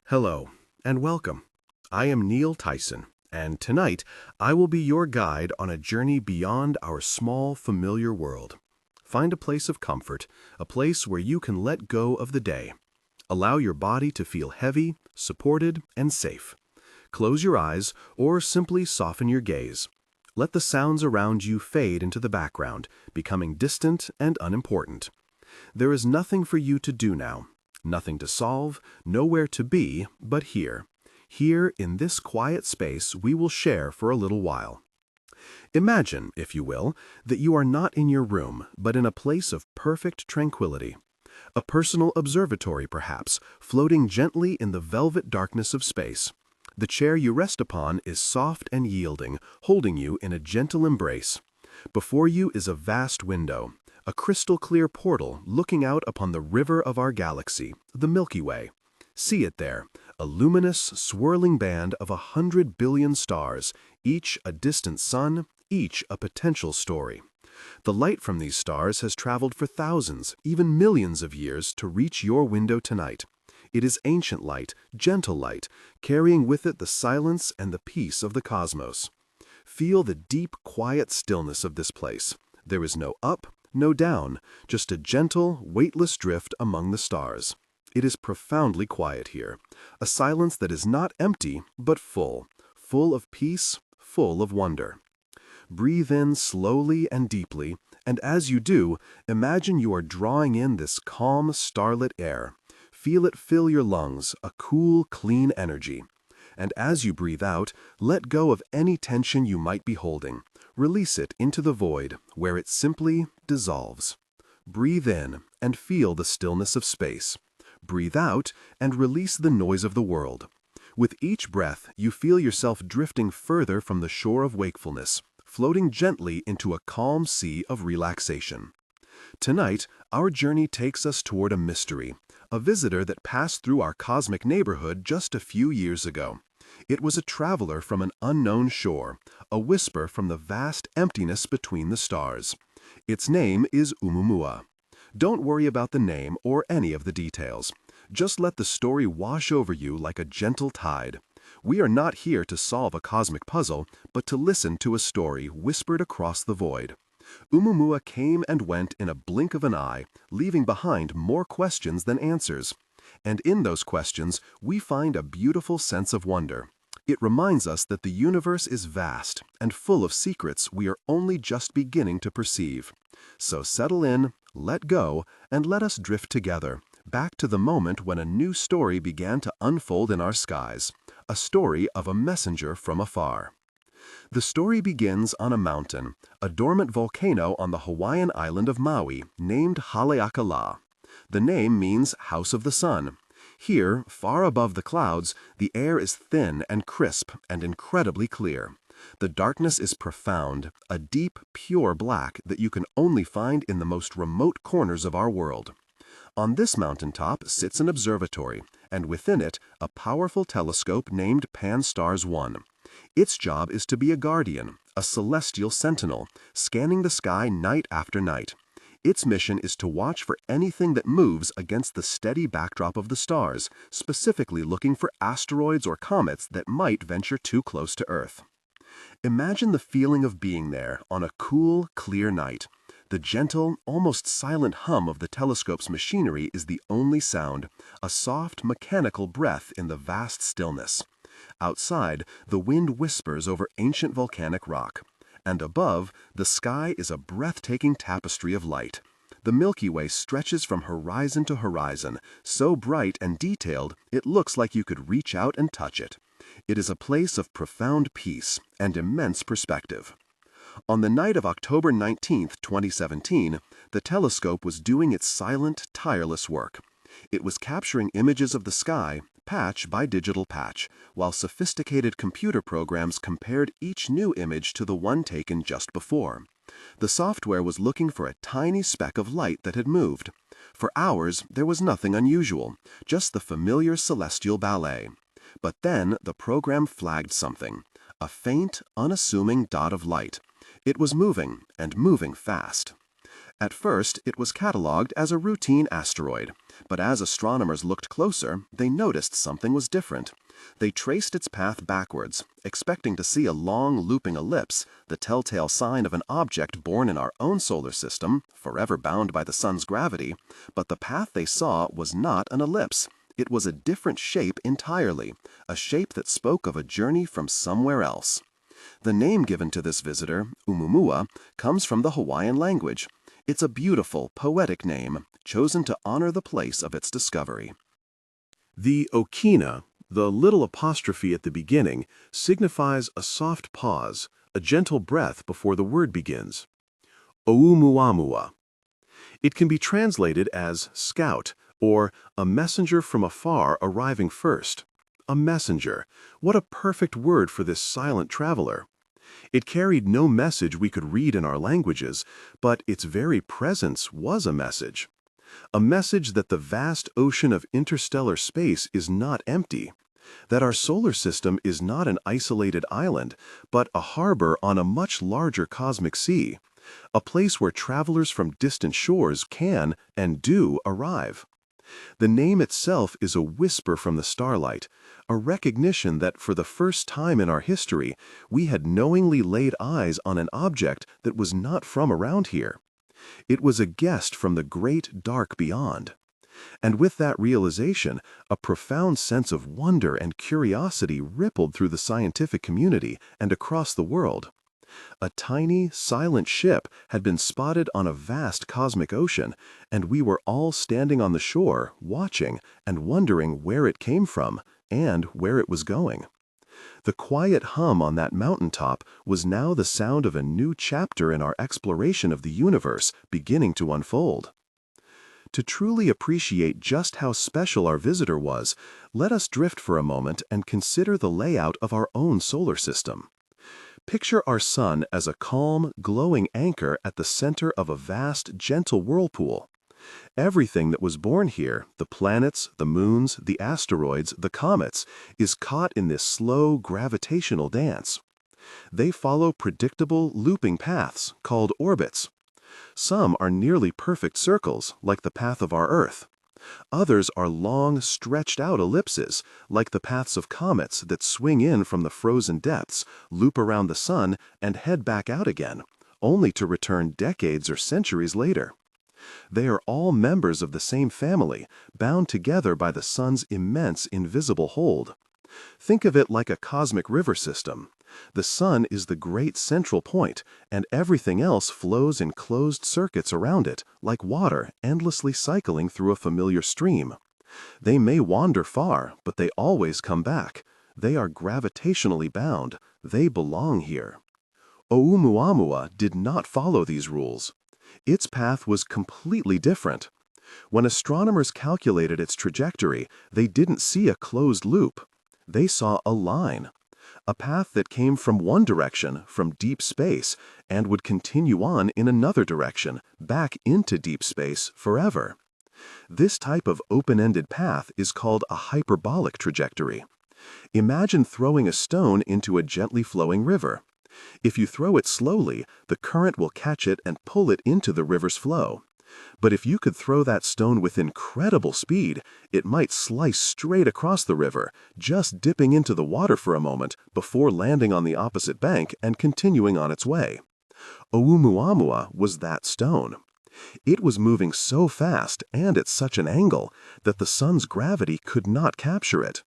Hello, and welcome. I am Neil Tyson, and tonight I will be your guide on a journey beyond our small, familiar world. Find a place of comfort, a place where you can let go of the day. Allow your body to feel heavy, supported, and safe. Close your eyes or simply soften your gaze. Let the sounds around you fade into the background, becoming distant and unimportant. There is nothing for you to do now. Nothing to solve, nowhere to be, but here. Here, in this quiet space, we will share for a little while. Imagine, if you will, that you are not in your room, but in a place of perfect tranquility. A personal observatory, perhaps, floating gently in the velvet darkness of space. The chair you rest upon is soft and yielding, holding you in a gentle embrace. Before you is a vast window, a crystal-clear portal looking out upon the river of our galaxy, the Milky Way. See it there, a luminous, swirling band of 100 billion stars, each a distant sun, each a potential story. The light from these stars has traveled for thousands, even millions of years to reach your window tonight. It is ancient light, gentle light, carrying with it the silence and the peace of the cosmos. Feel the deep, quiet stillness of this place. There is no up, no down, just a gentle, weightless drift among the stars. It is profoundly quiet here, a silence that is not empty, but full of peace, full of wonder. Breathe in slowly and deeply, and as you do, imagine you are drawing in this calm, starlit air. Feel it fill your lungs, a cool, clean energy. And as you breathe out, let go of any tension you might be holding. Release it into the void, where it simply dissolves. Breathe in and feel the stillness of space. Breathe out and release the noise of the world. With each breath, you feel yourself drifting further from the shore of wakefulness, floating gently into a calm sea of relaxation. Tonight, our journey takes us toward a mystery, a visitor that passed through our cosmic neighborhood just a few years ago. It was a traveler from an unknown shore, a whisper from the vast emptiness between the stars. Its name is ʻOumuamua. Don't worry about the name or any of the details. Just let the story wash over you like a gentle tide. We are not here to solve a cosmic puzzle, but to listen to a story whispered across the void. ʻOumuamua came and went in a blink of an eye, leaving behind more questions than answers. And in those questions, we find a beautiful sense of wonder. It reminds us that the universe is vast and full of secrets we are only just beginning to perceive. So settle in, let go, and let us drift together, back to the moment when a new story began to unfold in our skies, a story of a messenger from afar. The story begins on a mountain, a dormant volcano on the Hawaiian island of Maui, named Haleakala. The name means House of the Sun. Here, far above the clouds, the air is thin and crisp and incredibly clear. The darkness is profound, a deep, pure black that you can only find in the most remote corners of our world. On this mountaintop sits an observatory, and within it, a powerful telescope named Pan-STARRS-1. Its job is to be a guardian, a celestial sentinel, scanning the sky night after night. Its mission is to watch for anything that moves against the steady backdrop of the stars, specifically looking for asteroids or comets that might venture too close to Earth. Imagine the feeling of being there on a cool, clear night. The gentle, almost silent hum of the telescope's machinery is the only sound, a soft, mechanical breath in the vast stillness. Outside, the wind whispers over ancient volcanic rock. And above, the sky is a breathtaking tapestry of light. The Milky Way stretches from horizon to horizon, so bright and detailed it looks like you could reach out and touch it. It is a place of profound peace and immense perspective. On the night of October 19, 2017, the telescope was doing its silent, tireless work. It was capturing images of the sky, patch by digital patch, while sophisticated computer programs compared each new image to the one taken just before. The software was looking for a tiny speck of light that had moved. For hours, there was nothing unusual, just the familiar celestial ballet. But then the program flagged something, a faint, unassuming dot of light. It was moving, and moving fast. At first, it was catalogued as a routine asteroid, but as astronomers looked closer, they noticed something was different. They traced its path backwards, expecting to see a long looping ellipse, the telltale sign of an object born in our own solar system, forever bound by the sun's gravity, but the path they saw was not an ellipse. It was a different shape entirely, a shape that spoke of a journey from somewhere else. The name given to this visitor, ʻOumuamua, comes from the Hawaiian language. It's a beautiful, poetic name, chosen to honor the place of its discovery. The okina, the little apostrophe at the beginning, signifies a soft pause, a gentle breath before the word begins. ʻOumuamua. It can be translated as scout, or a messenger from afar arriving first. A messenger. What a perfect word for this silent traveler. It carried no message we could read in our languages, but its very presence was a message. A message that the vast ocean of interstellar space is not empty, that our solar system is not an isolated island, but a harbor on a much larger cosmic sea, a place where travelers from distant shores can and do arrive. The name itself is a whisper from the starlight, a recognition that for the first time in our history, we had knowingly laid eyes on an object that was not from around here. It was a guest from the great dark beyond. And with that realization, a profound sense of wonder and curiosity rippled through the scientific community and across the world. A tiny, silent ship had been spotted on a vast cosmic ocean, and we were all standing on the shore, watching and wondering where it came from and where it was going. The quiet hum on that mountaintop was now the sound of a new chapter in our exploration of the universe beginning to unfold. To truly appreciate just how special our visitor was, let us drift for a moment and consider the layout of our own solar system. Picture our sun as a calm, glowing anchor at the center of a vast, gentle whirlpool. Everything that was born here, the planets, the moons, the asteroids, the comets, is caught in this slow, gravitational dance. They follow predictable, looping paths called orbits. Some are nearly perfect circles, like the path of our Earth. Others are long, stretched-out ellipses, like the paths of comets that swing in from the frozen depths, loop around the sun, and head back out again, only to return decades or centuries later. They are all members of the same family, bound together by the sun's immense invisible hold. Think of it like a cosmic river system. The sun is the great central point, and everything else flows in closed circuits around it, like water endlessly cycling through a familiar stream. They may wander far, but they always come back. They are gravitationally bound. They belong here. ʻOumuamua did not follow these rules. Its path was completely different. When astronomers calculated its trajectory, they didn't see a closed loop. They saw a line. A path that came from one direction, from deep space, and would continue on in another direction, back into deep space forever. This type of open-ended path is called a hyperbolic trajectory. Imagine throwing a stone into a gently flowing river. If you throw it slowly, the current will catch it and pull it into the river's flow. But if you could throw that stone with incredible speed, it might slice straight across the river, just dipping into the water for a moment before landing on the opposite bank and continuing on its way. ʻOumuamua was that stone. It was moving so fast and at such an angle that the sun's gravity could not capture it.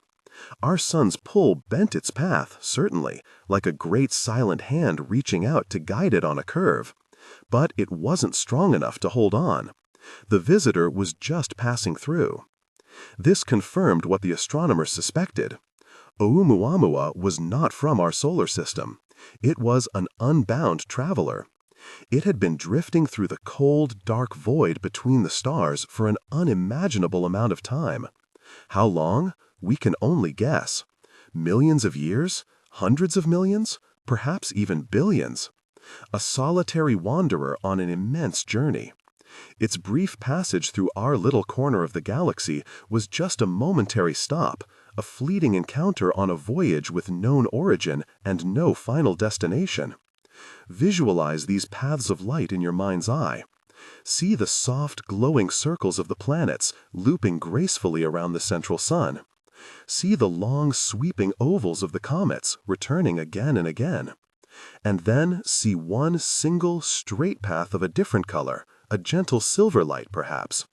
Our sun's pull bent its path, certainly, like a great silent hand reaching out to guide it on a curve. But it wasn't strong enough to hold on. The visitor was just passing through. This confirmed what the astronomers suspected. ʻOumuamua was not from our solar system. It was an unbound traveler. It had been drifting through the cold, dark void between the stars for an unimaginable amount of time. How long? We can only guess. Millions of years? Hundreds of millions? Perhaps even billions. A solitary wanderer on an immense journey. Its brief passage through our little corner of the galaxy was just a momentary stop, a fleeting encounter on a voyage with known origin and no final destination. Visualize these paths of light in your mind's eye. See the soft, glowing circles of the planets looping gracefully around the central sun. See the long, sweeping ovals of the comets returning again and again. And then see one single, straight path of a different color, a gentle silver light perhaps.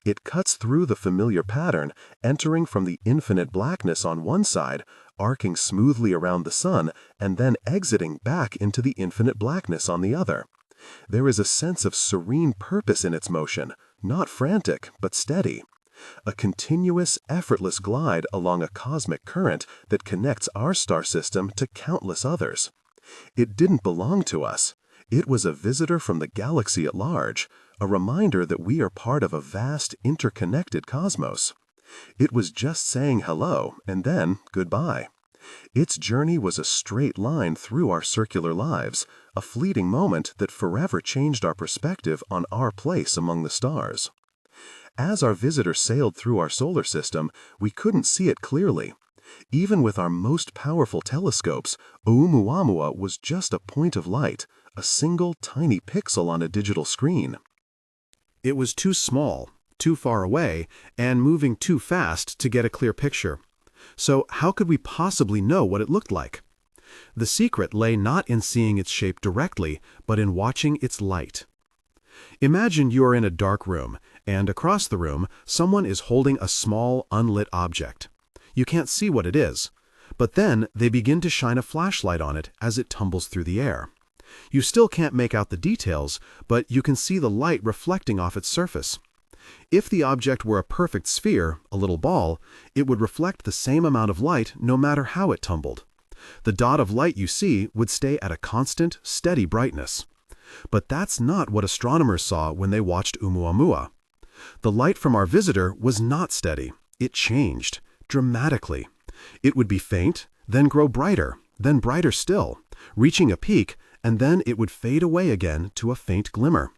It cuts through the familiar pattern, entering from the infinite blackness on one side, arcing smoothly around the sun, and then exiting back into the infinite blackness on the other. There is a sense of serene purpose in its motion, not frantic, but steady. A continuous, effortless glide along a cosmic current that connects our star system to countless others. It didn't belong to us. It was a visitor from the galaxy at large, a reminder that we are part of a vast, interconnected cosmos. It was just saying hello and then goodbye. Its journey was a straight line through our circular lives, a fleeting moment that forever changed our perspective on our place among the stars. As our visitor sailed through our solar system, we couldn't see it clearly. Even with our most powerful telescopes, ʻOumuamua was just a point of light, a single tiny pixel on a digital screen. It was too small, too far away, and moving too fast to get a clear picture. So how could we possibly know what it looked like? The secret lay not in seeing its shape directly, but in watching its light. Imagine you are in a dark room, and across the room, someone is holding a small, unlit object. You can't see what it is, but then they begin to shine a flashlight on it as it tumbles through the air. You still can't make out the details, but you can see the light reflecting off its surface. If the object were a perfect sphere, a little ball, it would reflect the same amount of light no matter how it tumbled. The dot of light you see would stay at a constant, steady brightness. But that's not what astronomers saw when they watched ʻOumuamua. The light from our visitor was not steady. It changed, dramatically. It would be faint, then grow brighter, then brighter still, reaching a peak, and then it would fade away again to a faint glimmer.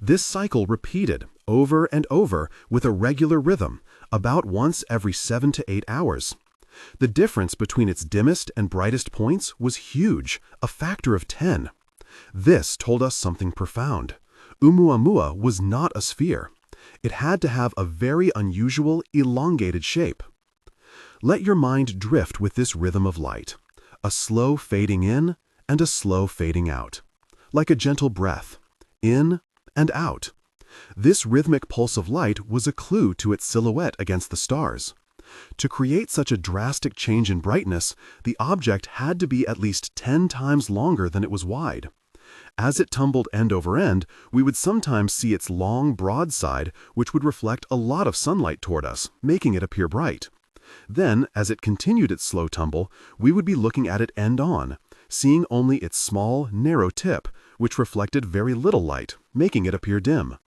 This cycle repeated over and over with a regular rhythm, about once every 7 to 8 hours. The difference between its dimmest and brightest points was huge, a factor of 10. This told us something profound. ʻOumuamua was not a sphere. It had to have a very unusual, elongated shape. Let your mind drift with this rhythm of light, a slow fading in and a slow fading out, like a gentle breath, in and out. This rhythmic pulse of light was a clue to its silhouette against the stars. To create such a drastic change in brightness, the object had to be at least 10 times longer than it was wide. As it tumbled end over end, we would sometimes see its long, broad side, which would reflect a lot of sunlight toward us, making it appear bright. Then, as it continued its slow tumble, we would be looking at it end on, seeing only its small, narrow tip, which reflected very little light, making it appear dim.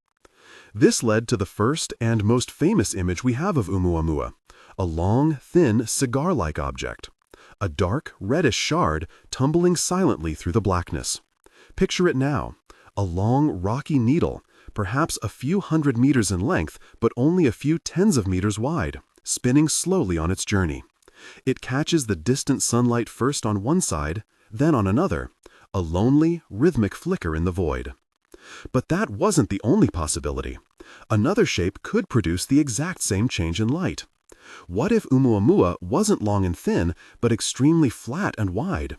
This led to the first and most famous image we have of ʻOumuamua, a long, thin, cigar-like object. A dark, reddish shard tumbling silently through the blackness. Picture it now, a long, rocky needle, perhaps a few hundred meters in length, but only a few tens of meters wide, spinning slowly on its journey. It catches the distant sunlight first on one side, then on another, a lonely, rhythmic flicker in the void. But that wasn't the only possibility. Another shape could produce the exact same change in light. What if ʻOumuamua wasn't long and thin, but extremely flat and wide?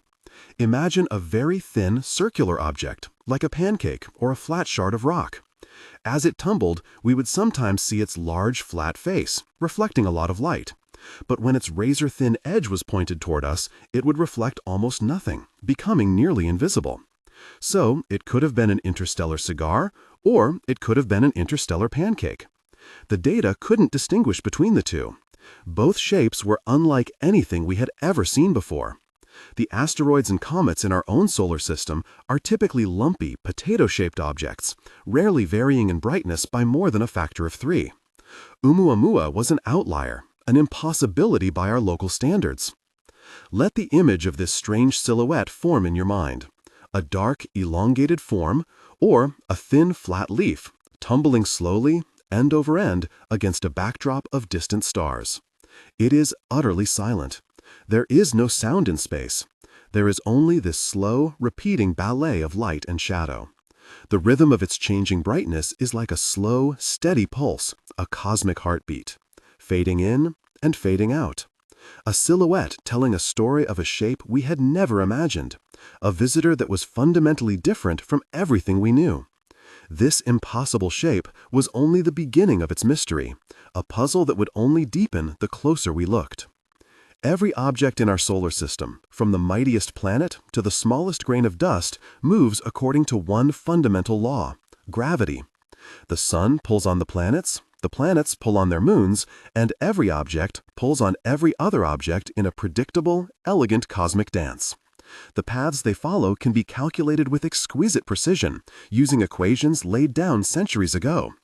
Imagine a very thin, circular object, like a pancake or a flat shard of rock. As it tumbled, we would sometimes see its large, flat face, reflecting a lot of light. But when its razor-thin edge was pointed toward us, it would reflect almost nothing, becoming nearly invisible. So, it could have been an interstellar cigar, or it could have been an interstellar pancake. The data couldn't distinguish between the two. Both shapes were unlike anything we had ever seen before. The asteroids and comets in our own solar system are typically lumpy, potato-shaped objects, rarely varying in brightness by more than a factor of 3. ʻOumuamua was an outlier, an impossibility by our local standards. Let the image of this strange silhouette form in your mind. A dark, elongated form, or a thin, flat leaf, tumbling slowly, end over end, against a backdrop of distant stars. It is utterly silent. There is no sound in space. There is only this slow, repeating ballet of light and shadow. The rhythm of its changing brightness is like a slow, steady pulse, a cosmic heartbeat, fading in and fading out. A silhouette telling a story of a shape we had never imagined, a visitor that was fundamentally different from everything we knew. This impossible shape was only the beginning of its mystery, a puzzle that would only deepen the closer we looked. Every object in our solar system, from the mightiest planet to the smallest grain of dust, moves according to one fundamental law: gravity. The sun pulls on the planets pull on their moons, and every object pulls on every other object in a predictable, elegant cosmic dance. The paths they follow can be calculated with exquisite precision, using equations laid down centuries ago.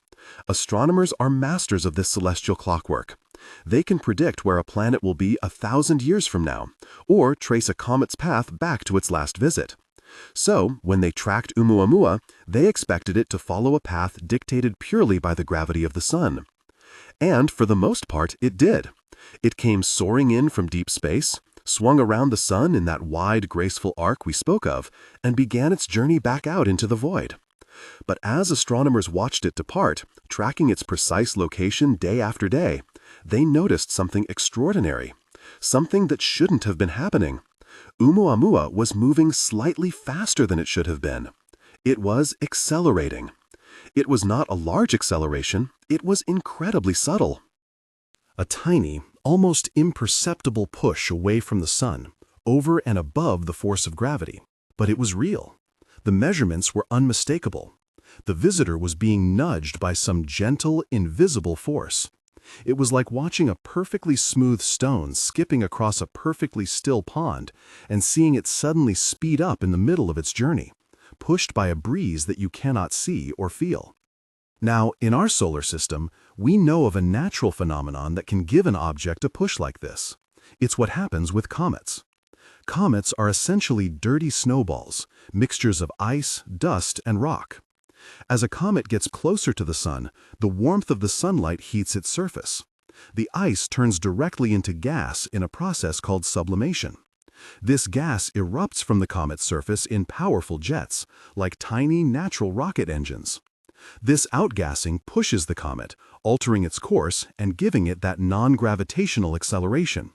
Astronomers are masters of this celestial clockwork. They can predict where a planet will be 1,000 years from now, or trace a comet's path back to its last visit. So, when they tracked Oumuamua, they expected it to follow a path dictated purely by the gravity of the sun. And for the most part, it did. It came soaring in from deep space, swung around the sun in that wide, graceful arc we spoke of, and began its journey back out into the void. But as astronomers watched it depart, tracking its precise location day after day, they noticed something extraordinary, something that shouldn't have been happening. Oumuamua was moving slightly faster than it should have been. It was accelerating. It was not a large acceleration, it was incredibly subtle. A tiny, almost imperceptible push away from the sun, over and above the force of gravity. But it was real. The measurements were unmistakable. The visitor was being nudged by some gentle, invisible force. It was like watching a perfectly smooth stone skipping across a perfectly still pond and seeing it suddenly speed up in the middle of its journey, pushed by a breeze that you cannot see or feel. Now, in our solar system, we know of a natural phenomenon that can give an object a push like this. It's what happens with comets. Comets are essentially dirty snowballs, mixtures of ice, dust, and rock. As a comet gets closer to the sun, the warmth of the sunlight heats its surface. The ice turns directly into gas in a process called sublimation. This gas erupts from the comet's surface in powerful jets, like tiny natural rocket engines. This outgassing pushes the comet, altering its course and giving it that non-gravitational acceleration.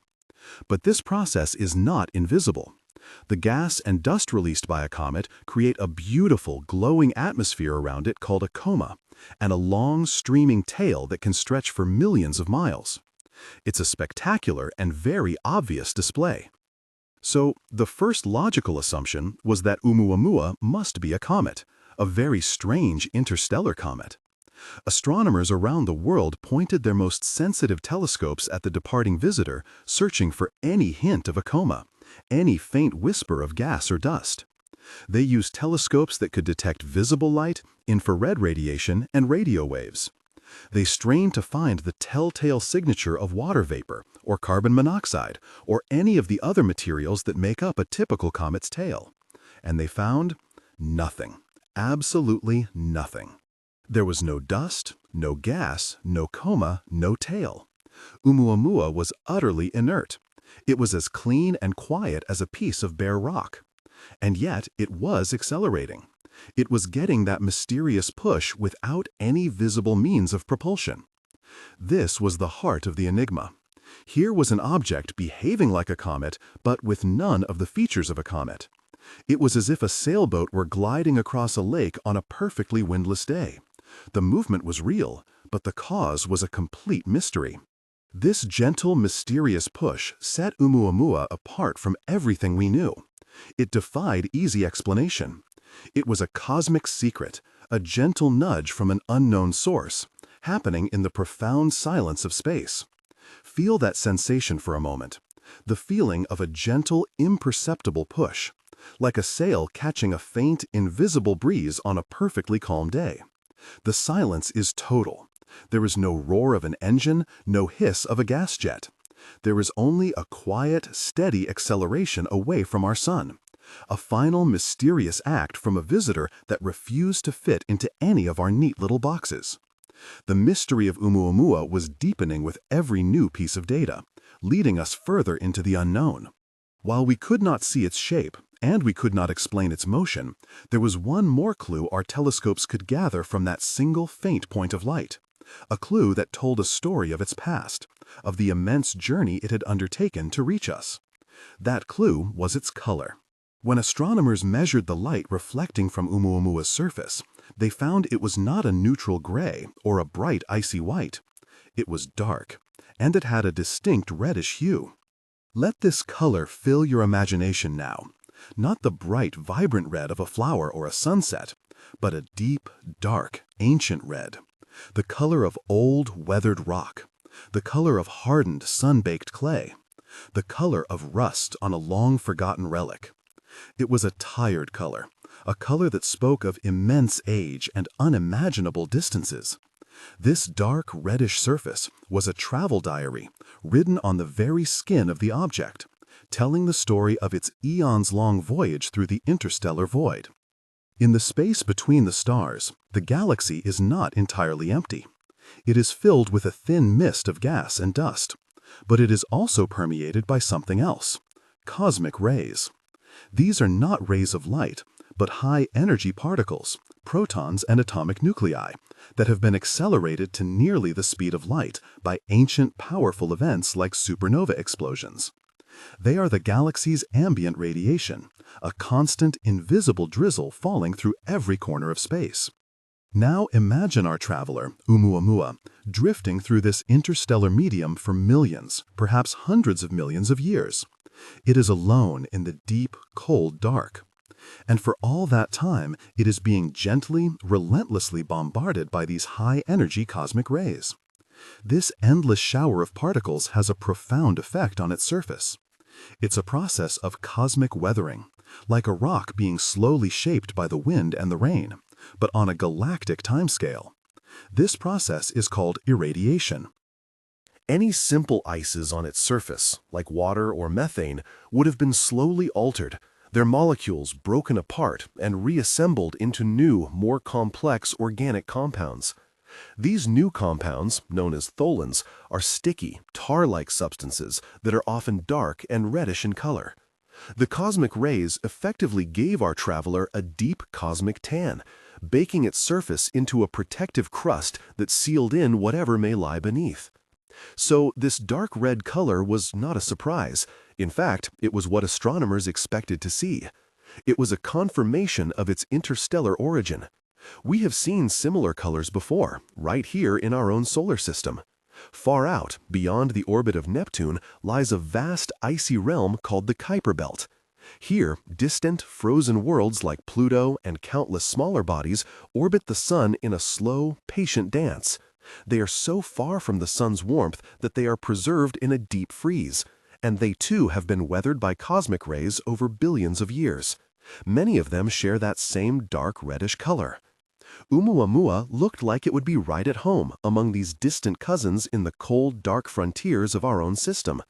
But this process is not invisible. The gas and dust released by a comet create a beautiful, glowing atmosphere around it called a coma, and a long, streaming tail that can stretch for millions of miles. It's a spectacular and very obvious display. So, the first logical assumption was that Oumuamua must be a comet, a very strange interstellar comet. Astronomers around the world pointed their most sensitive telescopes at the departing visitor, searching for any hint of a coma, any faint whisper of gas or dust. They used telescopes that could detect visible light, infrared radiation, and radio waves. They strained to find the telltale signature of water vapor, or carbon monoxide, or any of the other materials that make up a typical comet's tail. And they found nothing. Absolutely nothing. There was no dust, no gas, no coma, no tail. Oumuamua was utterly inert. It was as clean and quiet as a piece of bare rock. And yet it was accelerating. It was getting that mysterious push without any visible means of propulsion. This was the heart of the enigma. Here was an object behaving like a comet, but with none of the features of a comet. It was as if a sailboat were gliding across a lake on a perfectly windless day. The movement was real, but the cause was a complete mystery. This gentle, mysterious push set Oumuamua apart from everything we knew. It defied easy explanation. It was a cosmic secret, a gentle nudge from an unknown source, happening in the profound silence of space. Feel that sensation for a moment. The feeling of a gentle, imperceptible push, like a sail catching a faint, invisible breeze on a perfectly calm day. The silence is total. There is no roar of an engine, no hiss of a gas jet. There is only a quiet, steady acceleration away from our sun. A final, mysterious act from a visitor that refused to fit into any of our neat little boxes. The mystery of Oumuamua was deepening with every new piece of data, leading us further into the unknown. While we could not see its shape, and we could not explain its motion, there was one more clue our telescopes could gather from that single faint point of light. A clue that told a story of its past, of the immense journey it had undertaken to reach us. That clue was its color. When astronomers measured the light reflecting from Oumuamua's surface, they found it was not a neutral gray or a bright icy white. It was dark, and it had a distinct reddish hue. Let this color fill your imagination now. Not the bright, vibrant red of a flower or a sunset, but a deep, dark, ancient red. The color of old, weathered rock. The color of hardened, sun-baked clay. The color of rust on a long-forgotten relic. It was a tired color, a color that spoke of immense age and unimaginable distances. This dark, reddish surface was a travel diary written on the very skin of the object, telling the story of its eons-long voyage through the interstellar void. In the space between the stars, the galaxy is not entirely empty. It is filled with a thin mist of gas and dust, but it is also permeated by something else: cosmic rays. These are not rays of light, but high-energy particles, protons and atomic nuclei, that have been accelerated to nearly the speed of light by ancient, powerful events like supernova explosions. They are the galaxy's ambient radiation, a constant, invisible drizzle falling through every corner of space. Now imagine our traveler, Oumuamua, drifting through this interstellar medium for millions, perhaps hundreds of millions of years. It is alone in the deep, cold dark. And for all that time, it is being gently, relentlessly bombarded by these high-energy cosmic rays. This endless shower of particles has a profound effect on its surface. It's a process of cosmic weathering, like a rock being slowly shaped by the wind and the rain, but on a galactic timescale. This process is called irradiation. Any simple ices on its surface, like water or methane, would have been slowly altered, their molecules broken apart and reassembled into new, more complex organic compounds. These new compounds, known as tholins, are sticky, tar-like substances that are often dark and reddish in color. The cosmic rays effectively gave our traveler a deep cosmic tan, baking its surface into a protective crust that sealed in whatever may lie beneath. So this dark red color was not a surprise. In fact, it was what astronomers expected to see. It was a confirmation of its interstellar origin. We have seen similar colors before, right here in our own solar system. Far out, beyond the orbit of Neptune, lies a vast icy realm called the Kuiper Belt. Here, distant, frozen worlds like Pluto and countless smaller bodies orbit the Sun in a slow, patient dance. They are so far from the Sun's warmth that they are preserved in a deep freeze, and they too have been weathered by cosmic rays over billions of years. Many of them share that same dark reddish color. Oumuamua looked like it would be right at home among these distant cousins in the cold, dark frontiers of our own system.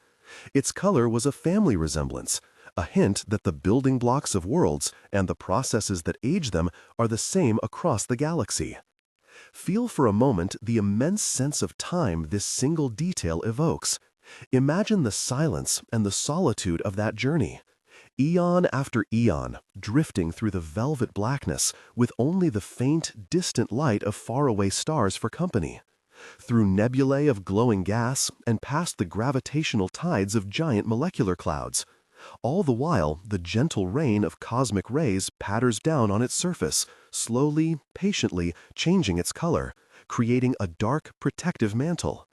Its color was a family resemblance, a hint that the building blocks of worlds and the processes that age them are the same across the galaxy. Feel for a moment the immense sense of time this single detail evokes. Imagine the silence and the solitude of that journey. Eon after eon, drifting through the velvet blackness with only the faint, distant light of faraway stars for company. Through nebulae of glowing gas and past the gravitational tides of giant molecular clouds. All the while, the gentle rain of cosmic rays patters down on its surface, slowly, patiently changing its color, creating a dark, protective mantle.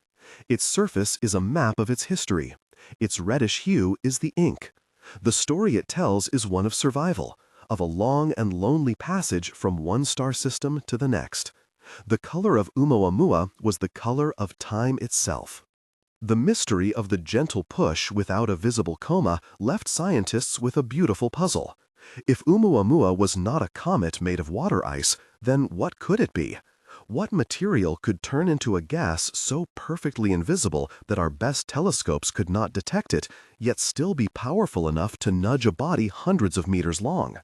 Its surface is a map of its history. Its reddish hue is the ink. The story it tells is one of survival, of a long and lonely passage from one star system to the next. The color of Oumuamua was the color of time itself. The mystery of the gentle push without a visible coma left scientists with a beautiful puzzle. If Oumuamua was not a comet made of water ice, then what could it be? What material could turn into a gas so perfectly invisible that our best telescopes could not detect it, yet still be powerful enough to nudge a body hundreds of meters long?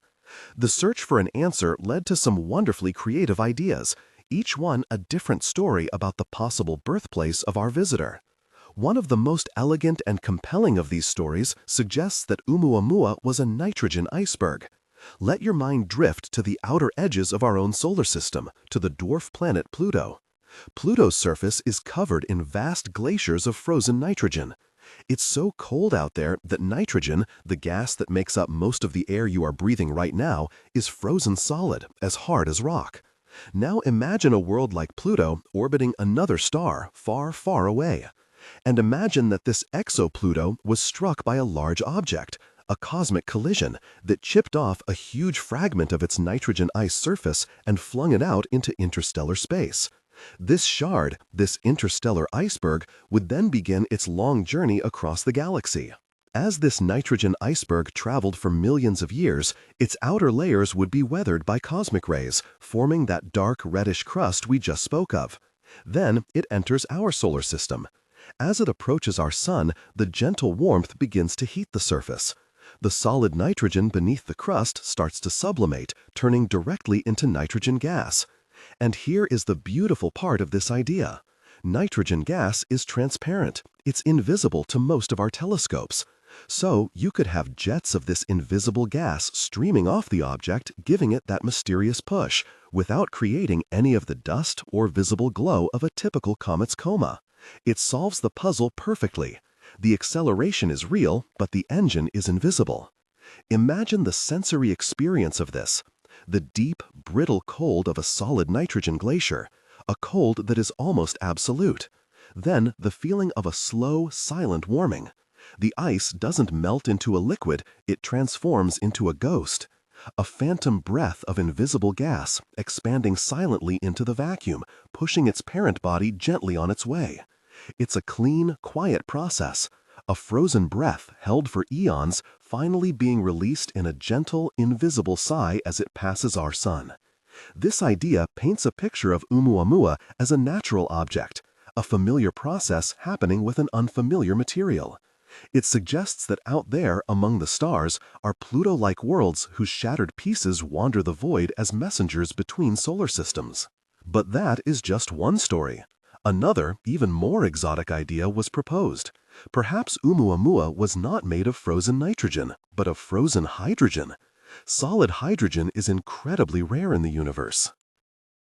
The search for an answer led to some wonderfully creative ideas, each one a different story about the possible birthplace of our visitor. One of the most elegant and compelling of these stories suggests that Oumuamua was a nitrogen iceberg. Let your mind drift to the outer edges of our own solar system, to the dwarf planet Pluto. Pluto's surface is covered in vast glaciers of frozen nitrogen. It's so cold out there that nitrogen, the gas that makes up most of the air you are breathing right now, is frozen solid, as hard as rock. Now imagine a world like Pluto orbiting another star far, far away. And imagine that this exo-Pluto was struck by a large object, a cosmic collision that chipped off a huge fragment of its nitrogen ice surface and flung it out into interstellar space. This shard, this interstellar iceberg, would then begin its long journey across the galaxy. As this nitrogen iceberg traveled for millions of years, its outer layers would be weathered by cosmic rays, forming that dark reddish crust we just spoke of. Then it enters our solar system. As it approaches our sun, the gentle warmth begins to heat the surface. The solid nitrogen beneath the crust starts to sublimate, turning directly into nitrogen gas. And here is the beautiful part of this idea. Nitrogen gas is transparent. It's invisible to most of our telescopes. So you could have jets of this invisible gas streaming off the object, giving it that mysterious push, without creating any of the dust or visible glow of a typical comet's coma. It solves the puzzle perfectly. The acceleration is real, but the engine is invisible. Imagine the sensory experience of this. The deep, brittle cold of a solid nitrogen glacier, a cold that is almost absolute. Then the feeling of a slow, silent warming. The ice doesn't melt into a liquid, it transforms into a ghost. A phantom breath of invisible gas, expanding silently into the vacuum, pushing its parent body gently on its way. It's a clean, quiet process. A frozen breath held for eons, finally being released in a gentle, invisible sigh as it passes our sun. This idea paints a picture of Oumuamua as a natural object, a familiar process happening with an unfamiliar material. It suggests that out there among the stars are Pluto-like worlds whose shattered pieces wander the void as messengers between solar systems. But that is just one story. Another, even more exotic idea was proposed. Perhaps Oumuamua was not made of frozen nitrogen, but of frozen hydrogen. Solid hydrogen is incredibly rare in the universe.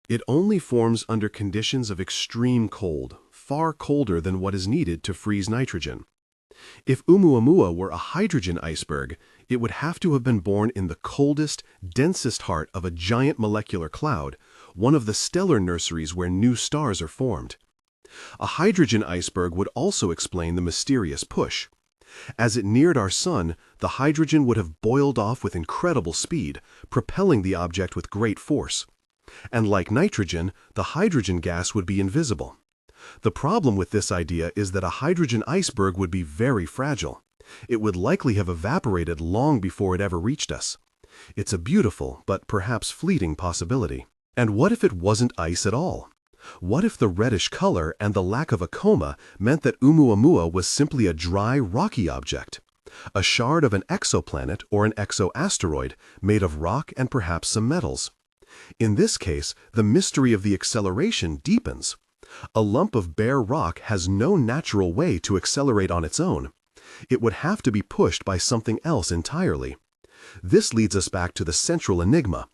It only forms under conditions of extreme cold, far colder than what is needed to freeze nitrogen. If Oumuamua were a hydrogen iceberg, it would have to have been born in the coldest, densest heart of a giant molecular cloud, one of the stellar nurseries where new stars are formed. A hydrogen iceberg would also explain the mysterious push. As it neared our sun, the hydrogen would have boiled off with incredible speed, propelling the object with great force. And like nitrogen, the hydrogen gas would be invisible. The problem with this idea is that a hydrogen iceberg would be very fragile. It would likely have evaporated long before it ever reached us. It's a beautiful, but perhaps fleeting possibility. And what if it wasn't ice at all? What if the reddish color and the lack of a coma meant that Oumuamua was simply a dry, rocky object? A shard of an exoplanet or an exoasteroid made of rock and perhaps some metals. In this case, the mystery of the acceleration deepens. A lump of bare rock has no natural way to accelerate on its own. It would have to be pushed by something else entirely. This leads us back to the central enigma.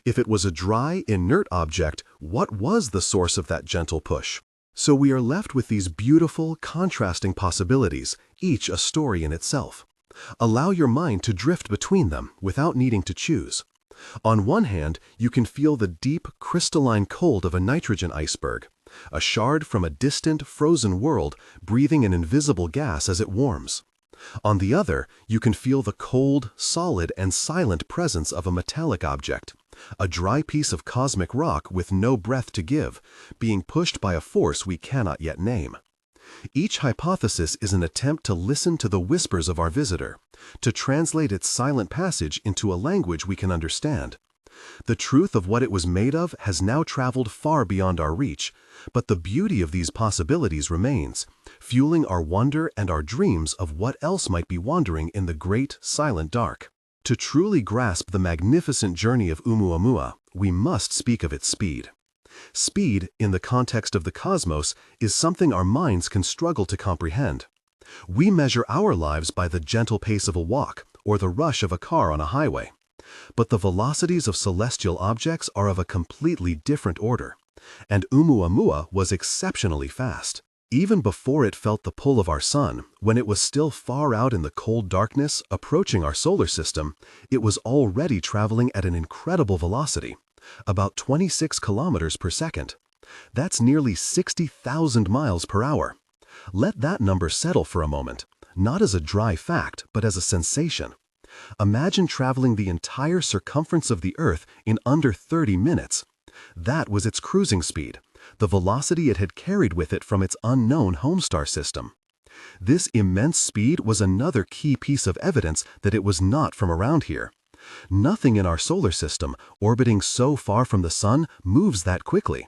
If it was a dry, inert object, what was the source of that gentle push? So we are left with these beautiful, contrasting possibilities, each a story in itself. Allow your mind to drift between them without needing to choose. On one hand, you can feel the deep, crystalline cold of a nitrogen iceberg, a shard from a distant, frozen world breathing an invisible gas as it warms. On the other, you can feel the cold, solid, and silent presence of a metallic object, a dry piece of cosmic rock with no breath to give, being pushed by a force we cannot yet name. Each hypothesis is an attempt to listen to the whispers of our visitor, to translate its silent passage into a language we can understand. The truth of what it was made of has now traveled far beyond our reach, but the beauty of these possibilities remains, fueling our wonder and our dreams of what else might be wandering in the great, silent dark. To truly grasp the magnificent journey of Oumuamua, we must speak of its speed. Speed, in the context of the cosmos, is something our minds can struggle to comprehend. We measure our lives by the gentle pace of a walk or the rush of a car on a highway. But the velocities of celestial objects are of a completely different order, and Oumuamua was exceptionally fast. Even before it felt the pull of our sun, when it was still far out in the cold darkness approaching our solar system, it was already traveling at an incredible velocity, about 26 kilometers per second. That's nearly 60,000 miles per hour. Let that number settle for a moment, not as a dry fact, but as a sensation. Imagine traveling the entire circumference of the Earth in under 30 minutes. That was its cruising speed, the velocity it had carried with it from its unknown home star system. This immense speed was another key piece of evidence that it was not from around here. Nothing in our solar system, orbiting so far from the sun, moves that quickly.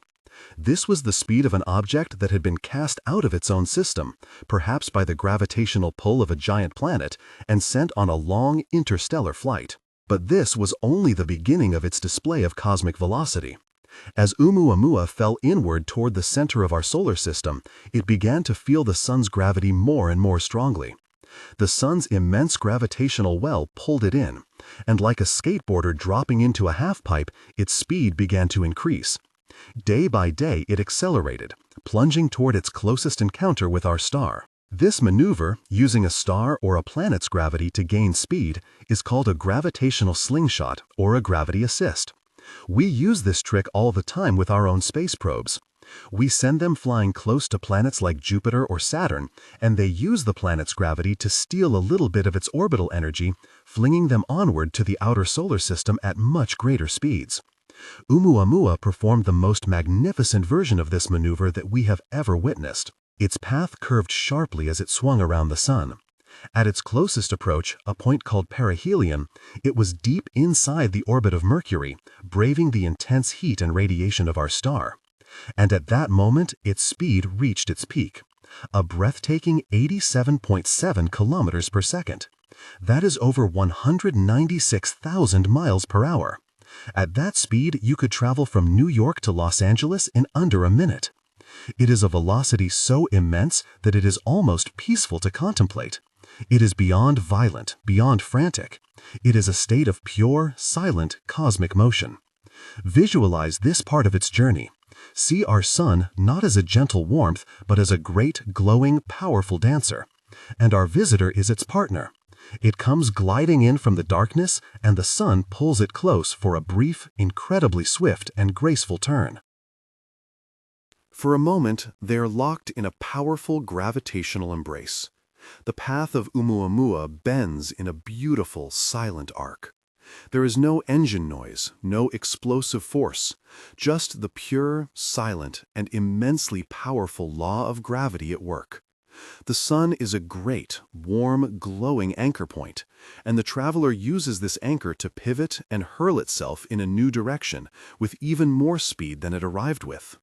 This was the speed of an object that had been cast out of its own system, perhaps by the gravitational pull of a giant planet, and sent on a long interstellar flight. But this was only the beginning of its display of cosmic velocity. As Oumuamua fell inward toward the center of our solar system, it began to feel the sun's gravity more and more strongly. The sun's immense gravitational well pulled it in, and like a skateboarder dropping into a halfpipe, its speed began to increase. Day by day it accelerated, plunging toward its closest encounter with our star. This maneuver, using a star or a planet's gravity to gain speed, is called a gravitational slingshot or a gravity assist. We use this trick all the time with our own space probes. We send them flying close to planets like Jupiter or Saturn, and they use the planet's gravity to steal a little bit of its orbital energy, flinging them onward to the outer solar system at much greater speeds. Oumuamua performed the most magnificent version of this maneuver that we have ever witnessed. Its path curved sharply as it swung around the sun. At its closest approach, a point called perihelion, it was deep inside the orbit of Mercury, braving the intense heat and radiation of our star. And at that moment, its speed reached its peak, a breathtaking 87.7 kilometers per second. That is over 196,000 miles per hour. At that speed, you could travel from New York to Los Angeles in under a minute. It is a velocity so immense that it is almost peaceful to contemplate. It is beyond violent, beyond frantic. It is a state of pure, silent, cosmic motion. Visualize this part of its journey. See our sun not as a gentle warmth, but as a great, glowing, powerful dancer. And our visitor is its partner. It comes gliding in from the darkness, and the sun pulls it close for a brief, incredibly swift and graceful turn. For a moment, they are locked in a powerful gravitational embrace. The path of Oumuamua bends in a beautiful, silent arc. There is no engine noise, no explosive force, just the pure, silent, and immensely powerful law of gravity at work. The sun is a great, warm, glowing anchor point, and the traveler uses this anchor to pivot and hurl itself in a new direction with even more speed than it arrived with.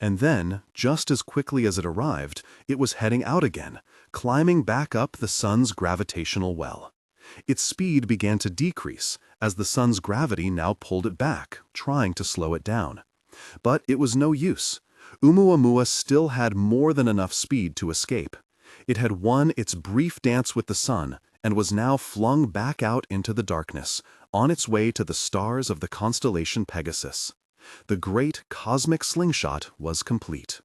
And then, just as quickly as it arrived, it was heading out again, climbing back up the sun's gravitational well. Its speed began to decrease as the sun's gravity now pulled it back, trying to slow it down. But it was no use. Oumuamua still had more than enough speed to escape. It had won its brief dance with the sun and was now flung back out into the darkness, on its way to the stars of the constellation Pegasus. The great cosmic slingshot was complete.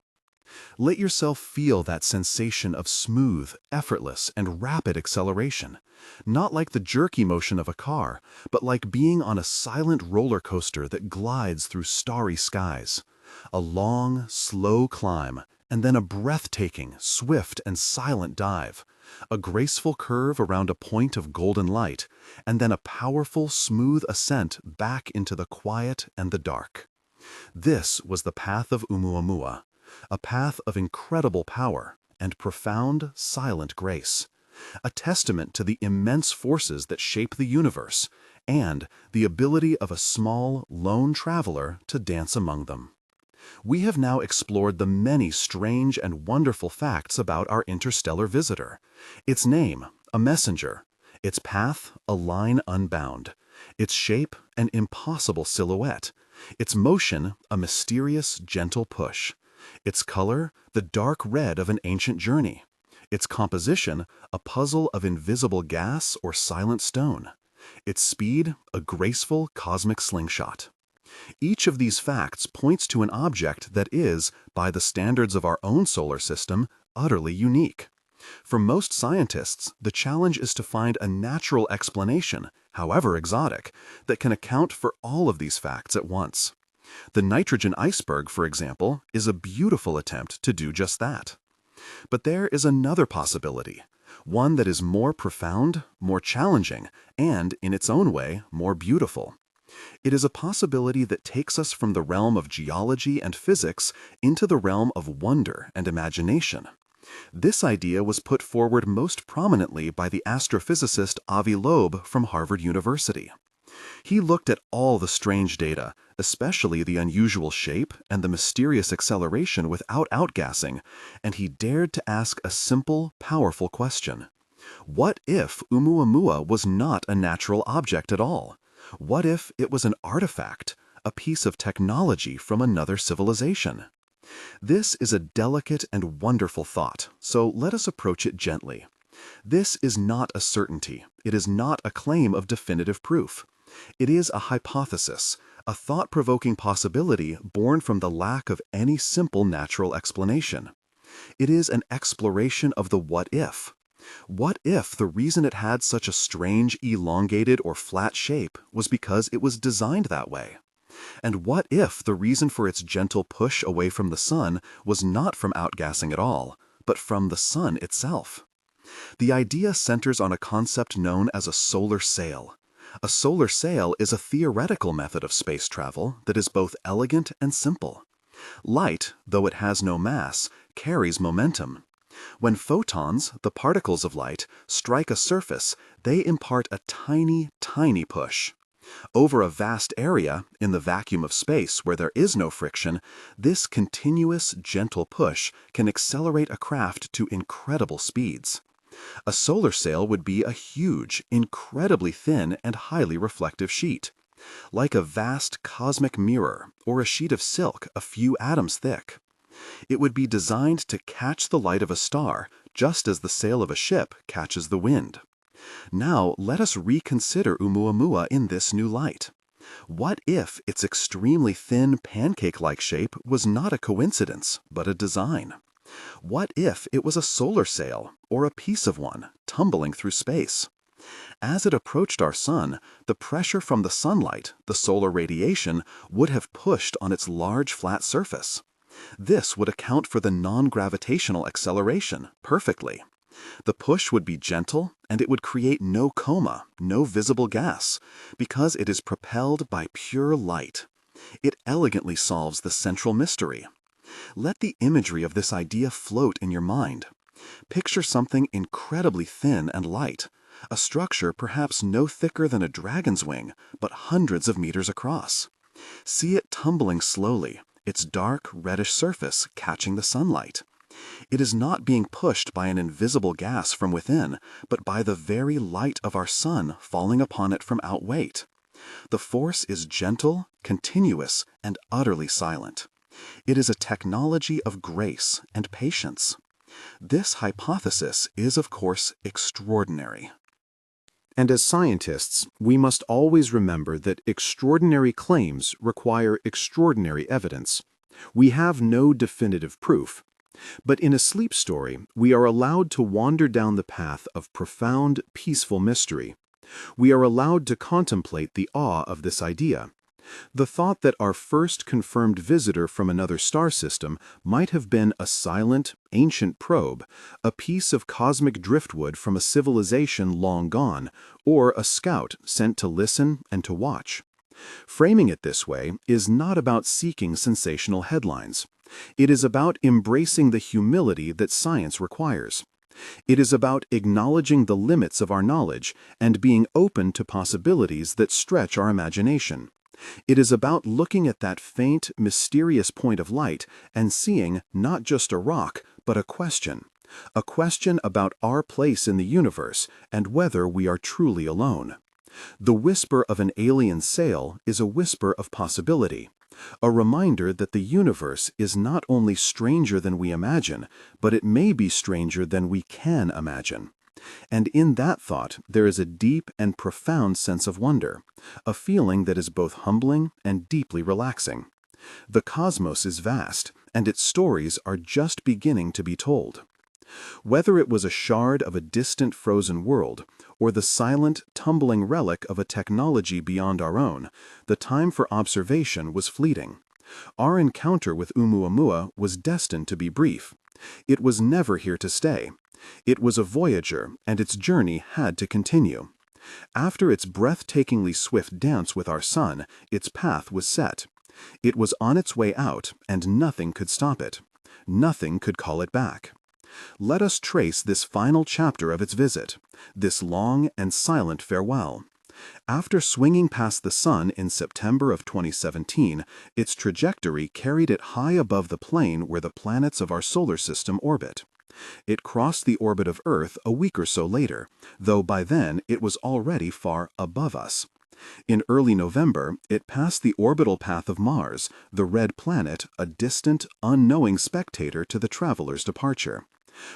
Let yourself feel that sensation of smooth, effortless, and rapid acceleration, not like the jerky motion of a car, but like being on a silent roller coaster that glides through starry skies. A long, slow climb, and then a breathtaking, swift, and silent dive. A graceful curve around a point of golden light, and then a powerful, smooth ascent back into the quiet and the dark. This was the path of Oumuamua, a path of incredible power and profound, silent grace, a testament to the immense forces that shape the universe and the ability of a small, lone traveler to dance among them. We have now explored the many strange and wonderful facts about our interstellar visitor. Its name, a messenger. Its path, a line unbound. Its shape, an impossible silhouette. Its motion, a mysterious, gentle push. Its color, the dark red of an ancient journey. Its composition, a puzzle of invisible gas or silent stone. Its speed, a graceful cosmic slingshot. Each of these facts points to an object that is, by the standards of our own solar system, utterly unique. For most scientists, the challenge is to find a natural explanation, however exotic, that can account for all of these facts at once. The nitrogen iceberg, for example, is a beautiful attempt to do just that. But there is another possibility, one that is more profound, more challenging, and, in its own way, more beautiful. It is a possibility that takes us from the realm of geology and physics into the realm of wonder and imagination. This idea was put forward most prominently by the astrophysicist Avi Loeb from Harvard University. He looked at all the strange data, especially the unusual shape and the mysterious acceleration without outgassing, and he dared to ask a simple, powerful question. What if Oumuamua was not a natural object at all? What if it was an artifact, a piece of technology from another civilization? This is a delicate and wonderful thought, so let us approach it gently. This is not a certainty. It is not a claim of definitive proof. It is a hypothesis, a thought-provoking possibility born from the lack of any simple natural explanation. It is an exploration of the what if. What if the reason it had such a strange, elongated or flat shape was because it was designed that way? And what if the reason for its gentle push away from the sun was not from outgassing at all, but from the sun itself? The idea centers on a concept known as a solar sail. A solar sail is a theoretical method of space travel that is both elegant and simple. Light, though it has no mass, carries momentum. When photons, the particles of light, strike a surface, they impart a tiny, tiny push. Over a vast area, in the vacuum of space where there is no friction, this continuous, gentle push can accelerate a craft to incredible speeds. A solar sail would be a huge, incredibly thin and highly reflective sheet, like a vast cosmic mirror or a sheet of silk a few atoms thick. It would be designed to catch the light of a star, just as the sail of a ship catches the wind. Now let us reconsider Oumuamua in this new light. What if its extremely thin pancake-like shape was not a coincidence, but a design? What if it was a solar sail, or a piece of one, tumbling through space? As it approached our sun, the pressure from the sunlight, the solar radiation, would have pushed on its large flat surface. This would account for the non-gravitational acceleration perfectly. The push would be gentle, and it would create no coma, no visible gas, because it is propelled by pure light. It elegantly solves the central mystery. Let the imagery of this idea float in your mind. Picture something incredibly thin and light, a structure perhaps no thicker than a dragon's wing, but hundreds of meters across. See it tumbling slowly, its dark, reddish surface catching the sunlight. It is not being pushed by an invisible gas from within, but by the very light of our sun falling upon it from outweight. The force is gentle, continuous, and utterly silent. It is a technology of grace and patience. This hypothesis is, of course, extraordinary. And as scientists, we must always remember that extraordinary claims require extraordinary evidence. We have no definitive proof. But in a sleep story, we are allowed to wander down the path of profound, peaceful mystery. We are allowed to contemplate the awe of this idea. The thought that our first confirmed visitor from another star system might have been a silent, ancient probe, a piece of cosmic driftwood from a civilization long gone, or a scout sent to listen and to watch. Framing it this way is not about seeking sensational headlines. It is about embracing the humility that science requires. It is about acknowledging the limits of our knowledge and being open to possibilities that stretch our imagination. It is about looking at that faint, mysterious point of light and seeing not just a rock, but a question about our place in the universe and whether we are truly alone. The whisper of an alien sail is a whisper of possibility, a reminder that the universe is not only stranger than we imagine, but it may be stranger than we can imagine. And in that thought, there is a deep and profound sense of wonder, a feeling that is both humbling and deeply relaxing. The cosmos is vast, and its stories are just beginning to be told. Whether it was a shard of a distant frozen world, or the silent, tumbling relic of a technology beyond our own, the time for observation was fleeting. Our encounter with Oumuamua was destined to be brief. It was never here to stay. It was a voyager, and its journey had to continue. After its breathtakingly swift dance with our sun, its path was set. It was on its way out, and nothing could stop it. Nothing could call it back. Let us trace this final chapter of its visit, this long and silent farewell. After swinging past the sun in September of 2017, its trajectory carried it high above the plane where the planets of our solar system orbit. It crossed the orbit of Earth a week or so later, though by then it was already far above us. In early November, it passed the orbital path of Mars, the red planet, a distant, unknowing spectator to the traveler's departure.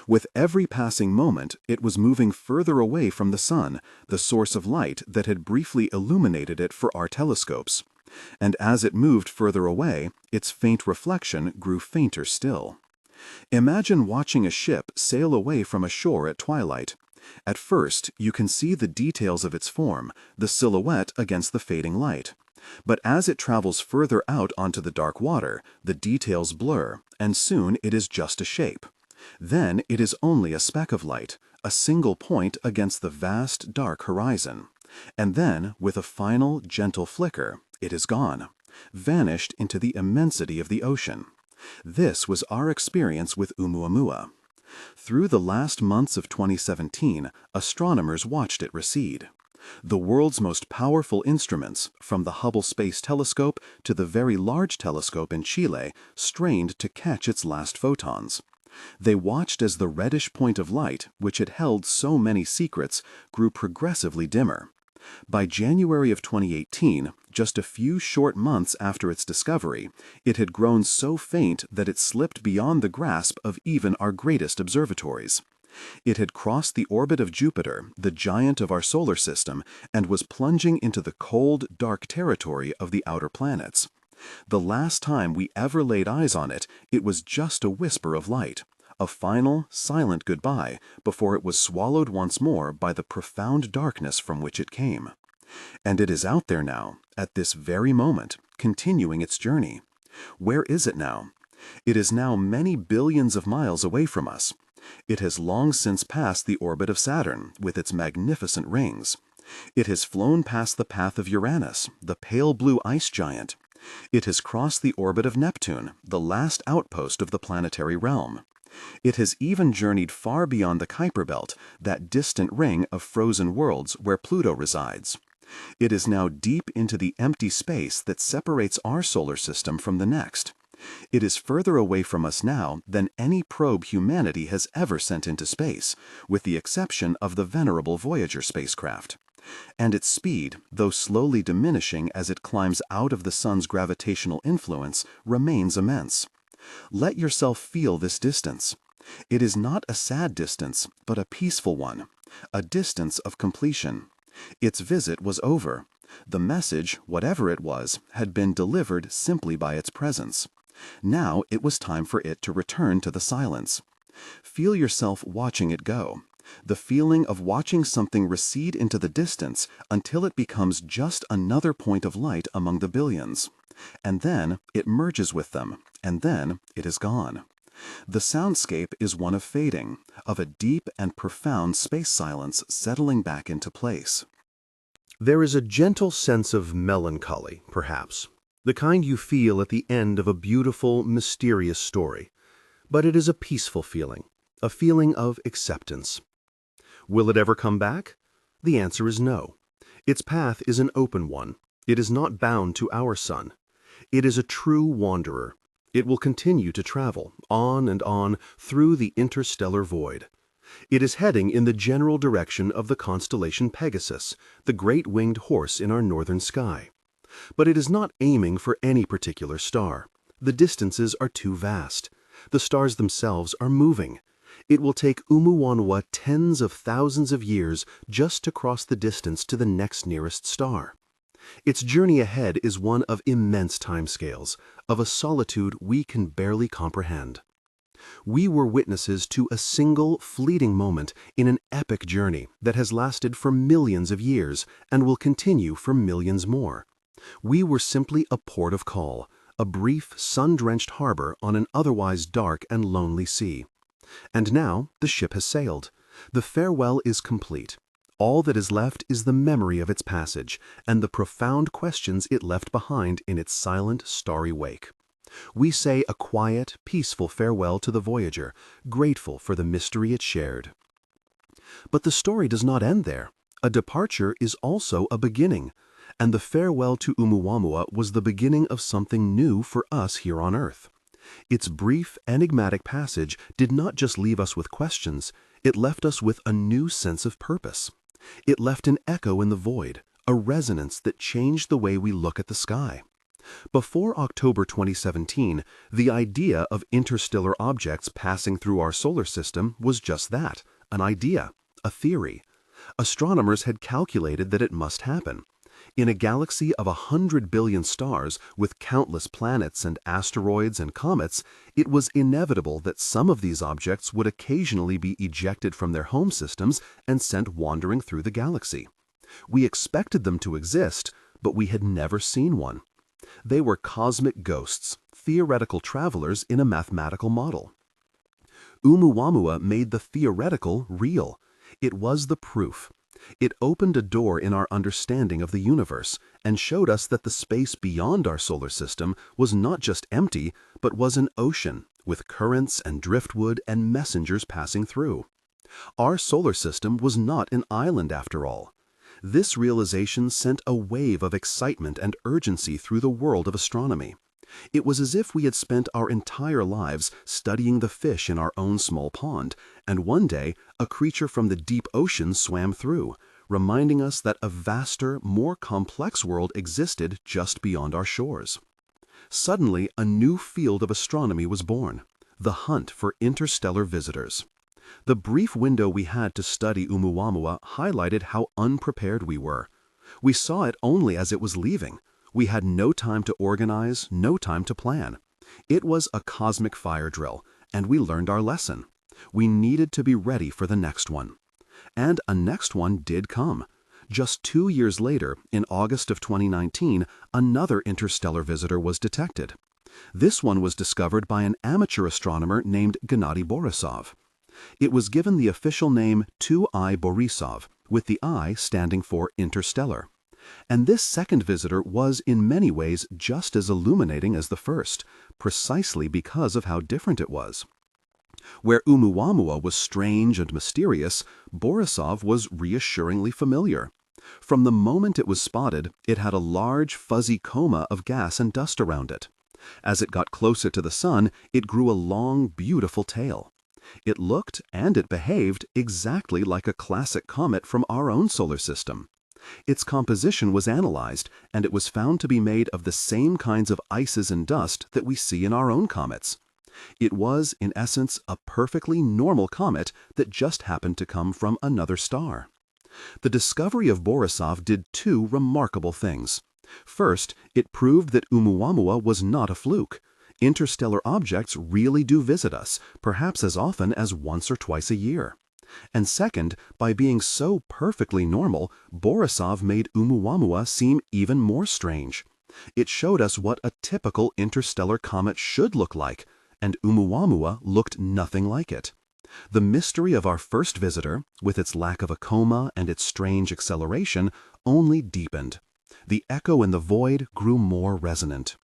With every passing moment, it was moving further away from the sun, the source of light that had briefly illuminated it for our telescopes. And as it moved further away, its faint reflection grew fainter still. Imagine watching a ship sail away from a shore at twilight. At first, you can see the details of its form, the silhouette against the fading light. But as it travels further out onto the dark water, the details blur, and soon it is just a shape. Then it is only a speck of light, a single point against the vast, dark horizon. And then, with a final, gentle flicker, it is gone, vanished into the immensity of the ocean. This was our experience with Oumuamua. Through the last months of 2017, astronomers watched it recede. The world's most powerful instruments, from the Hubble Space Telescope to the Very Large Telescope in Chile, strained to catch its last photons. They watched as the reddish point of light, which had held so many secrets, grew progressively dimmer. By January of 2018, just a few short months after its discovery, it had grown so faint that it slipped beyond the grasp of even our greatest observatories. It had crossed the orbit of Jupiter, the giant of our solar system, and was plunging into the cold, dark territory of the outer planets. The last time we ever laid eyes on it, it was just a whisper of light, a final, silent goodbye before it was swallowed once more by the profound darkness from which it came. And it is out there now, at this very moment, continuing its journey. Where is it now? It is now many billions of miles away from us. It has long since passed the orbit of Saturn, with its magnificent rings. It has flown past the path of Uranus, the pale blue ice giant. It has crossed the orbit of Neptune, the last outpost of the planetary realm. It has even journeyed far beyond the Kuiper Belt, that distant ring of frozen worlds where Pluto resides. It is now deep into the empty space that separates our solar system from the next. It is further away from us now than any probe humanity has ever sent into space, with the exception of the venerable Voyager spacecraft. And its speed, though slowly diminishing as it climbs out of the sun's gravitational influence, remains immense. Let yourself feel this distance. It is not a sad distance, but a peaceful one, a distance of completion. Its visit was over. The message, whatever it was, had been delivered simply by its presence. Now it was time for it to return to the silence. Feel yourself watching it go. The feeling of watching something recede into the distance until it becomes just another point of light among the billions. And then it merges with them, and then it is gone. The soundscape is one of fading, of a deep and profound space silence settling back into place. There is a gentle sense of melancholy, perhaps, the kind you feel at the end of a beautiful, mysterious story. But it is a peaceful feeling, a feeling of acceptance. Will it ever come back? The answer is no. Its path is an open one. It is not bound to our sun. It is a true wanderer. It will continue to travel, on and on, through the interstellar void. It is heading in the general direction of the constellation Pegasus, the great winged horse in our northern sky. But it is not aiming for any particular star. The distances are too vast. The stars themselves are moving. It will take ʻOumuamua tens of thousands of years just to cross the distance to the next nearest star. Its journey ahead is one of immense timescales, of a solitude we can barely comprehend. We were witnesses to a single fleeting moment in an epic journey that has lasted for millions of years and will continue for millions more. We were simply a port of call, a brief, sun-drenched harbor on an otherwise dark and lonely sea. And now the ship has sailed. The farewell is complete. All that is left is the memory of its passage and the profound questions it left behind in its silent, starry wake. We say a quiet, peaceful farewell to the voyager, grateful for the mystery it shared. But the story does not end there. A departure is also a beginning, and the farewell to ʻOumuamua was the beginning of something new for us here on Earth. Its brief, enigmatic passage did not just leave us with questions, it left us with a new sense of purpose. It left an echo in the void, a resonance that changed the way we look at the sky. Before October 2017, the idea of interstellar objects passing through our solar system was just that, an idea, a theory. Astronomers had calculated that it must happen. In a galaxy of 100 billion stars with countless planets and asteroids and comets, it was inevitable that some of these objects would occasionally be ejected from their home systems and sent wandering through the galaxy. We expected them to exist, but we had never seen one. They were cosmic ghosts, theoretical travelers in a mathematical model. ʻOumuamua made the theoretical real. It was the proof. It opened a door in our understanding of the universe and showed us that the space beyond our solar system was not just empty, but was an ocean with currents and driftwood and messengers passing through. Our solar system was not an island after all. This realization sent a wave of excitement and urgency through the world of astronomy. It was as if we had spent our entire lives studying the fish in our own small pond, and one day a creature from the deep ocean swam through, reminding us that a vaster, more complex world existed just beyond our shores. Suddenly, a new field of astronomy was born, the hunt for interstellar visitors. The brief window we had to study ʻOumuamua highlighted how unprepared we were. We saw it only as it was leaving. We had no time to organize, no time to plan. It was a cosmic fire drill, and we learned our lesson. We needed to be ready for the next one. And a next one did come. Just 2 years later, in August of 2019, another interstellar visitor was detected. This one was discovered by an amateur astronomer named Gennady Borisov. It was given the official name 2I Borisov, with the I standing for interstellar. And this second visitor was in many ways just as illuminating as the first, precisely because of how different it was. Where ʻOumuamua was strange and mysterious, Borisov was reassuringly familiar. From the moment it was spotted, it had a large, fuzzy coma of gas and dust around it. As it got closer to the sun, it grew a long, beautiful tail. It looked and it behaved exactly like a classic comet from our own solar system. Its composition was analyzed, and it was found to be made of the same kinds of ices and dust that we see in our own comets. It was, in essence, a perfectly normal comet that just happened to come from another star. The discovery of Borisov did two remarkable things. First, it proved that ʻOumuamua was not a fluke. Interstellar objects really do visit us, perhaps as often as once or twice a year. And second, by being so perfectly normal, Borisov made ʻOumuamua seem even more strange. It showed us what a typical interstellar comet should look like, and ʻOumuamua looked nothing like it. The mystery of our first visitor, with its lack of a coma and its strange acceleration, only deepened. The echo in the void grew more resonant.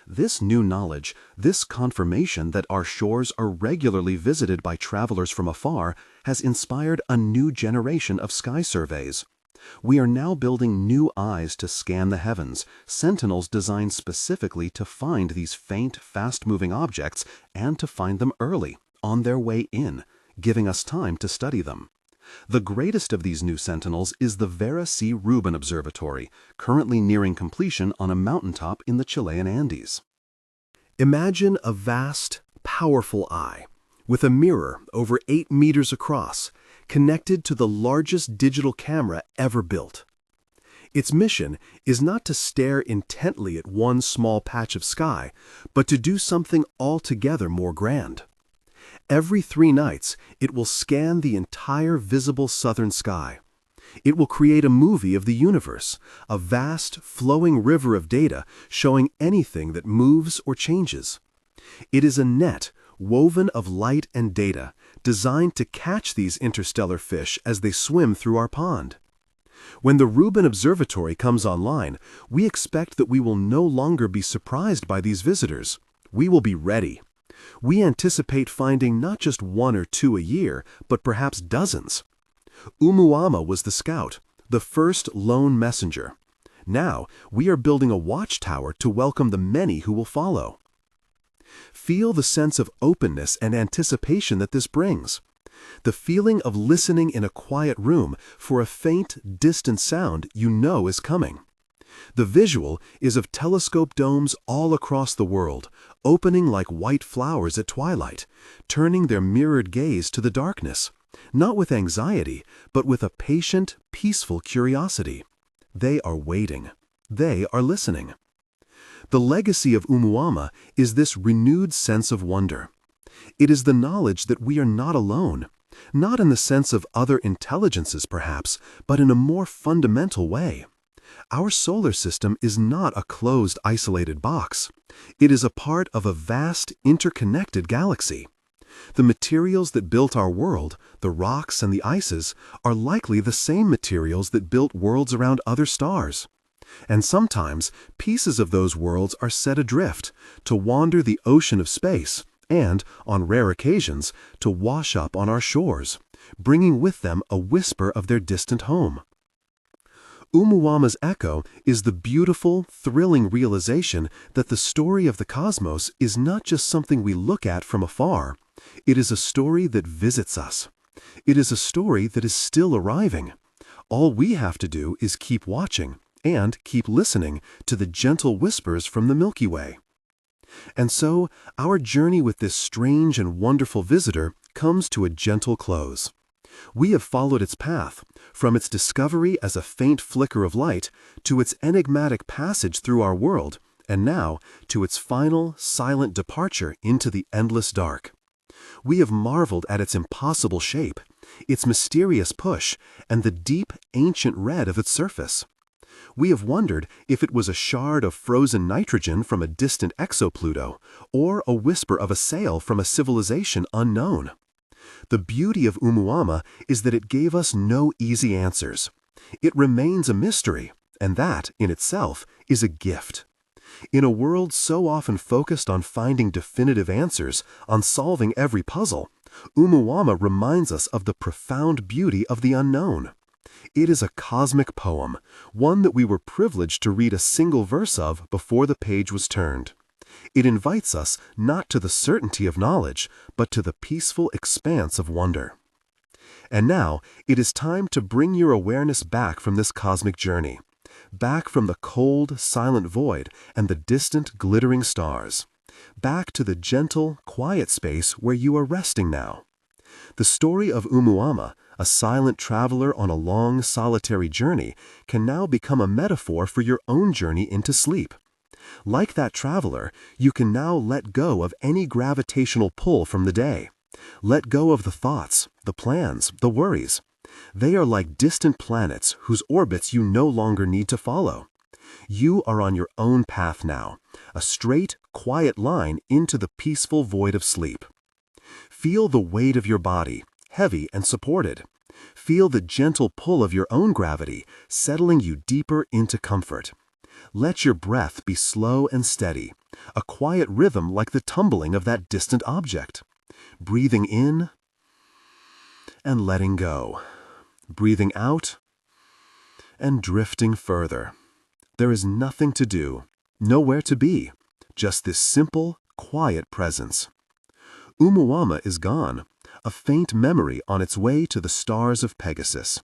This new knowledge, this confirmation that our shores are regularly visited by travelers from afar, has inspired a new generation of sky surveys. We are now building new eyes to scan the heavens, sentinels designed specifically to find these faint, fast-moving objects and to find them early, on their way in, giving us time to study them. The greatest of these new sentinels is the Vera C. Rubin Observatory, currently nearing completion on a mountaintop in the Chilean Andes. Imagine a vast, powerful eye, with a mirror over 8 meters across, connected to the largest digital camera ever built. Its mission is not to stare intently at one small patch of sky, but to do something altogether more grand. Every 3 nights, it will scan the entire visible southern sky. It will create a movie of the universe, a vast, flowing river of data showing anything that moves or changes. It is a net woven of light and data, designed to catch these interstellar fish as they swim through our pond. When the Rubin Observatory comes online, we expect that we will no longer be surprised by these visitors. We will be ready. We anticipate finding not just 1 or 2 a year, but perhaps dozens. ʻOumuamua was the scout, the first lone messenger. Now, we are building a watchtower to welcome the many who will follow. Feel the sense of openness and anticipation that this brings. The feeling of listening in a quiet room for a faint, distant sound you know is coming. The visual is of telescope domes all across the world, opening like white flowers at twilight, turning their mirrored gaze to the darkness, not with anxiety, but with a patient, peaceful curiosity. They are waiting. They are listening. The legacy of ʻOumuamua is this renewed sense of wonder. It is the knowledge that we are not alone, not in the sense of other intelligences perhaps, but in a more fundamental way. Our solar system is not a closed, isolated box. It is a part of a vast, interconnected galaxy. The materials that built our world, the rocks and the ices, are likely the same materials that built worlds around other stars. And sometimes, pieces of those worlds are set adrift, to wander the ocean of space, and, on rare occasions, to wash up on our shores, bringing with them a whisper of their distant home. ʻOumuamua's echo is the beautiful, thrilling realization that the story of the cosmos is not just something we look at from afar. It is a story that visits us. It is a story that is still arriving. All we have to do is keep watching and keep listening to the gentle whispers from the Milky Way. And so, our journey with this strange and wonderful visitor comes to a gentle close. We have followed its path, from its discovery as a faint flicker of light to its enigmatic passage through our world, and now to its final, silent departure into the endless dark. We have marveled at its impossible shape, its mysterious push, and the deep, ancient red of its surface. We have wondered if it was a shard of frozen nitrogen from a distant exopluto, or a whisper of a sail from a civilization unknown. The beauty of ʻOumuamua is that it gave us no easy answers. It remains a mystery, and that, in itself, is a gift. In a world so often focused on finding definitive answers, on solving every puzzle, ʻOumuamua reminds us of the profound beauty of the unknown. It is a cosmic poem, one that we were privileged to read a single verse of before the page was turned. It invites us not to the certainty of knowledge, but to the peaceful expanse of wonder. And now, it is time to bring your awareness back from this cosmic journey, back from the cold, silent void and the distant, glittering stars, back to the gentle, quiet space where you are resting now. The story of ʻOumuamua, a silent traveler on a long, solitary journey, can now become a metaphor for your own journey into sleep. Like that traveler, you can now let go of any gravitational pull from the day. Let go of the thoughts, the plans, the worries. They are like distant planets whose orbits you no longer need to follow. You are on your own path now, a straight, quiet line into the peaceful void of sleep. Feel the weight of your body, heavy and supported. Feel the gentle pull of your own gravity, settling you deeper into comfort. Let your breath be slow and steady, a quiet rhythm like the tumbling of that distant object. Breathing in and letting go. Breathing out and drifting further. There is nothing to do, nowhere to be, just this simple, quiet presence. ʻOumuamua is gone, a faint memory on its way to the stars of Pegasus.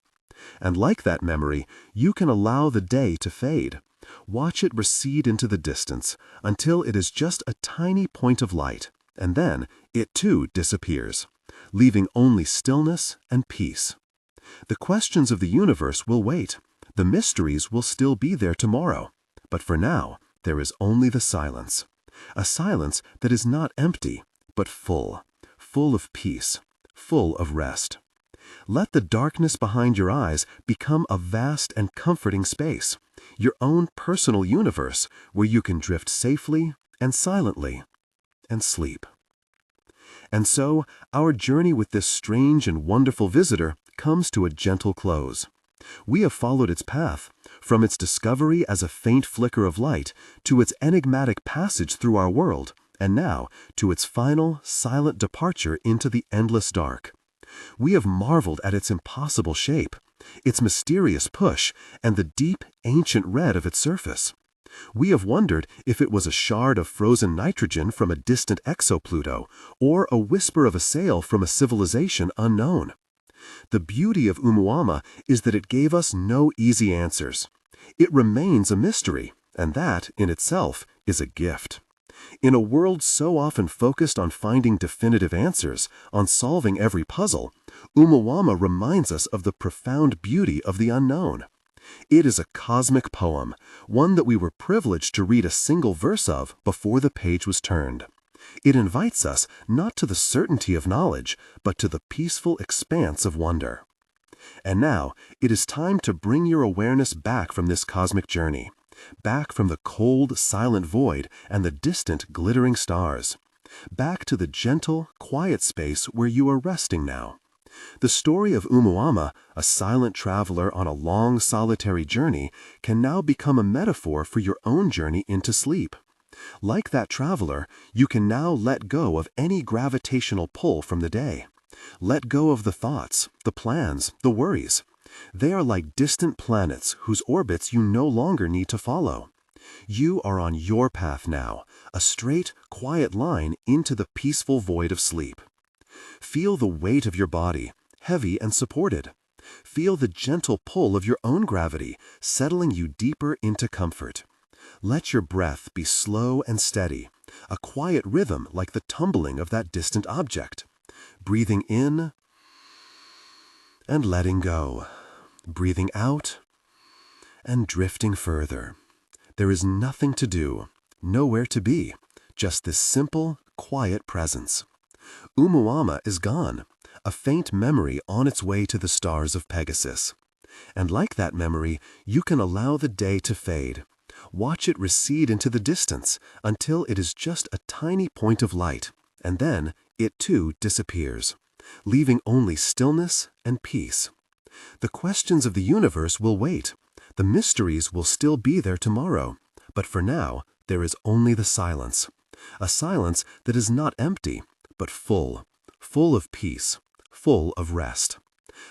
And like that memory, you can allow the day to fade. Watch it recede into the distance until it is just a tiny point of light, and then it too disappears, leaving only stillness and peace. The questions of the universe will wait. The mysteries will still be there tomorrow. But for now, there is only the silence. A silence that is not empty, but full of peace, full of rest. Let the darkness behind your eyes become a vast and comforting space, your own personal universe where you can drift safely and silently and sleep. And so, our journey with this strange and wonderful visitor comes to a gentle close. We have followed its path, from its discovery as a faint flicker of light to its enigmatic passage through our world, and now to its final, silent departure into the endless dark. We have marveled at its impossible shape, its mysterious push, and the deep, ancient red of its surface. We have wondered if it was a shard of frozen nitrogen from a distant exopluto, or a whisper of a sail from a civilization unknown. The beauty of ʻOumuamua is that it gave us no easy answers. It remains a mystery, and that, in itself, is a gift. In a world so often focused on finding definitive answers, on solving every puzzle, ʻOumuamua reminds us of the profound beauty of the unknown. It is a cosmic poem, one that we were privileged to read a single verse of before the page was turned. It invites us not to the certainty of knowledge, but to the peaceful expanse of wonder. And now, it is time to bring your awareness back from this cosmic journey, back from the cold, silent void and the distant, glittering stars, back to the gentle, quiet space where you are resting now. The story of ʻOumuamua, a silent traveler on a long, solitary journey, can now become a metaphor for your own journey into sleep. Like that traveler, you can now let go of any gravitational pull from the day. Let go of the thoughts, the plans, the worries. They are like distant planets whose orbits you no longer need to follow. You are on your path now, a straight, quiet line into the peaceful void of sleep. Feel the weight of your body, heavy and supported. Feel the gentle pull of your own gravity, settling you deeper into comfort. Let your breath be slow and steady, a quiet rhythm like the tumbling of that distant object. Breathing in and letting go. Breathing out and drifting further. There is nothing to do, nowhere to be, just this simple, quiet presence. ʻOumuamua is gone, a faint memory on its way to the stars of Pegasus. And like that memory, you can allow the day to fade. Watch it recede into the distance until it is just a tiny point of light, and then it too disappears, leaving only stillness and peace. The questions of the universe will wait. The mysteries will still be there tomorrow. But for now, there is only the silence. A silence that is not empty, but full of peace, full of rest.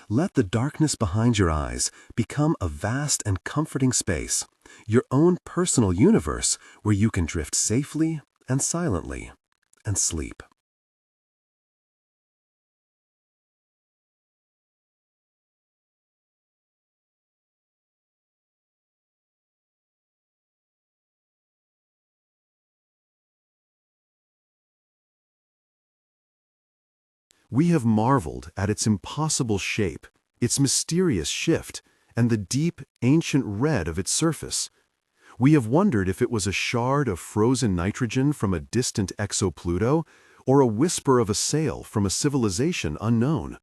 Let the darkness behind your eyes become a vast and comforting space, your own personal universe where you can drift safely and silently and sleep. We have marveled at its impossible shape, its mysterious shift, and the deep, ancient red of its surface. We have wondered if it was a shard of frozen nitrogen from a distant exopluto, or a whisper of a sail from a civilization unknown.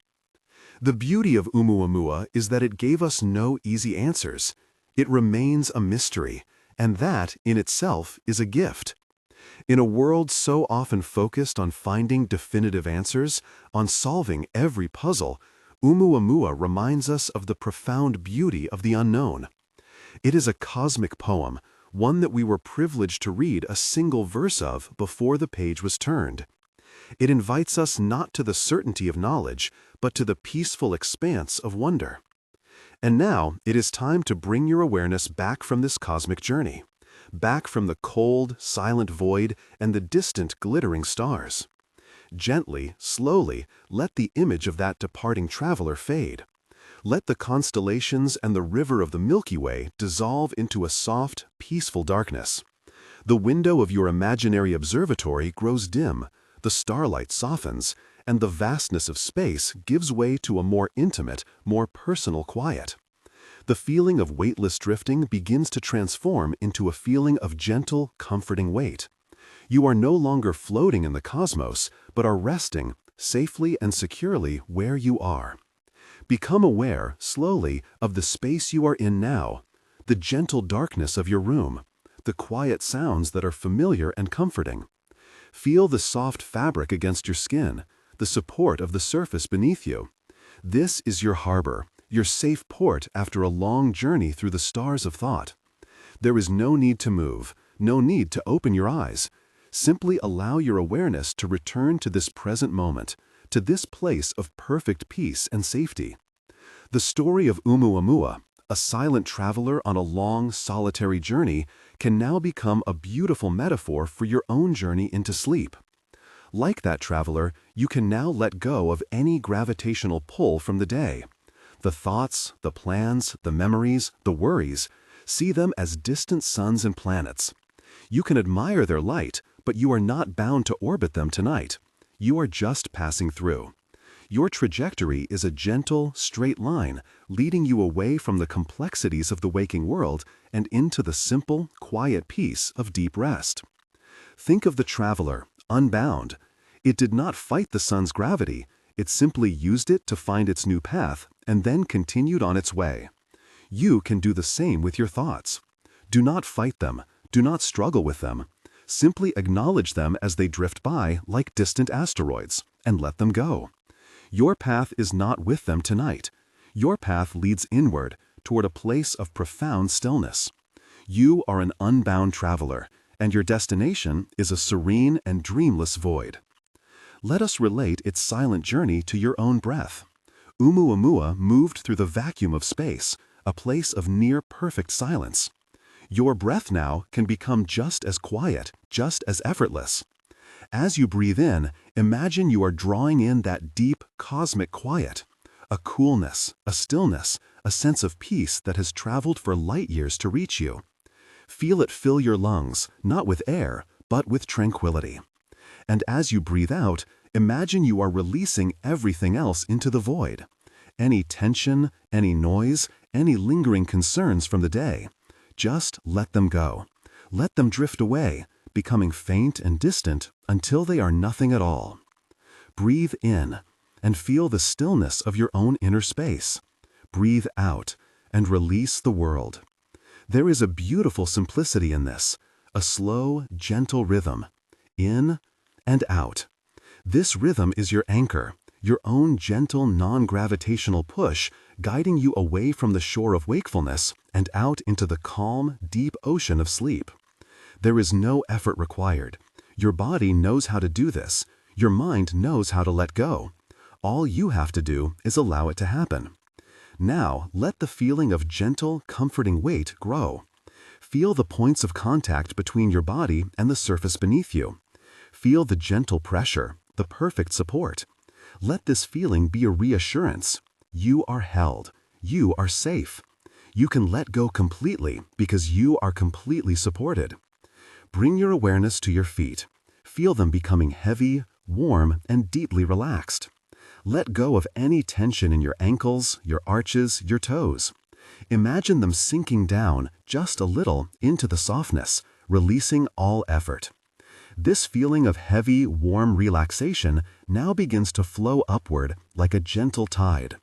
The beauty of ʻOumuamua is that it gave us no easy answers. It remains a mystery, and that, in itself, is a gift. In a world so often focused on finding definitive answers, on solving every puzzle, ʻOumuamua reminds us of the profound beauty of the unknown. It is a cosmic poem, one that we were privileged to read a single verse of before the page was turned. It invites us not to the certainty of knowledge, but to the peaceful expanse of wonder. And now it is time to bring your awareness back from this cosmic journey, back from the cold, silent void and the distant, glittering stars. Gently, slowly, let the image of that departing traveler fade. Let the constellations and the river of the Milky Way dissolve into a soft, peaceful darkness. The window of your imaginary observatory grows dim, the starlight softens, and the vastness of space gives way to a more intimate, more personal quiet. The feeling of weightless drifting begins to transform into a feeling of gentle, comforting weight. You are no longer floating in the cosmos, but are resting, safely and securely, where you are. Become aware, slowly, of the space you are in now, the gentle darkness of your room, the quiet sounds that are familiar and comforting. Feel the soft fabric against your skin, the support of the surface beneath you. This is your harbor, your safe port after a long journey through the stars of thought. There is no need to move, no need to open your eyes. Simply allow your awareness to return to this present moment, to this place of perfect peace and safety. The story of ʻOumuamua, a silent traveler on a long, solitary journey, can now become a beautiful metaphor for your own journey into sleep. Like that traveler, you can now let go of any gravitational pull from the day. The thoughts, the plans, the memories, the worries, see them as distant suns and planets. You can admire their light, but you are not bound to orbit them tonight. You are just passing through. Your trajectory is a gentle, straight line, leading you away from the complexities of the waking world and into the simple, quiet peace of deep rest. Think of the traveler, unbound. It did not fight the sun's gravity, it simply used it to find its new path and then continued on its way. You can do the same with your thoughts. Do not fight them, do not struggle with them. Simply acknowledge them as they drift by like distant asteroids, and let them go. Your path is not with them tonight. Your path leads inward, toward a place of profound stillness. You are an unbound traveler, and your destination is a serene and dreamless void. Let us relate its silent journey to your own breath. ʻOumuamua moved through the vacuum of space, a place of near-perfect silence. Your breath now can become just as quiet, just as effortless. As you breathe in, imagine you are drawing in that deep, cosmic quiet, a coolness, a stillness, a sense of peace that has traveled for light years to reach you. Feel it fill your lungs, not with air, but with tranquility. And as you breathe out, imagine you are releasing everything else into the void. Any tension, any noise, any lingering concerns from the day. Just let them go. Let them drift away, becoming faint and distant until they are nothing at all. Breathe in and feel the stillness of your own inner space. Breathe out and release the world. There is a beautiful simplicity in this, a slow, gentle rhythm, in and out. This rhythm is your anchor, your own gentle, non-gravitational push guiding you away from the shore of wakefulness and out into the calm, deep ocean of sleep. There is no effort required. Your body knows how to do this. Your mind knows how to let go. All you have to do is allow it to happen. Now, let the feeling of gentle, comforting weight grow. Feel the points of contact between your body and the surface beneath you. Feel the gentle pressure, the perfect support. Let this feeling be a reassurance. You are held. You are safe. You can let go completely because you are completely supported. Bring your awareness to your feet. Feel them becoming heavy, warm, and deeply relaxed. Let go of any tension in your ankles, your arches, your toes. Imagine them sinking down just a little into the softness, releasing all effort. This feeling of heavy, warm relaxation now begins to flow upward like a gentle tide.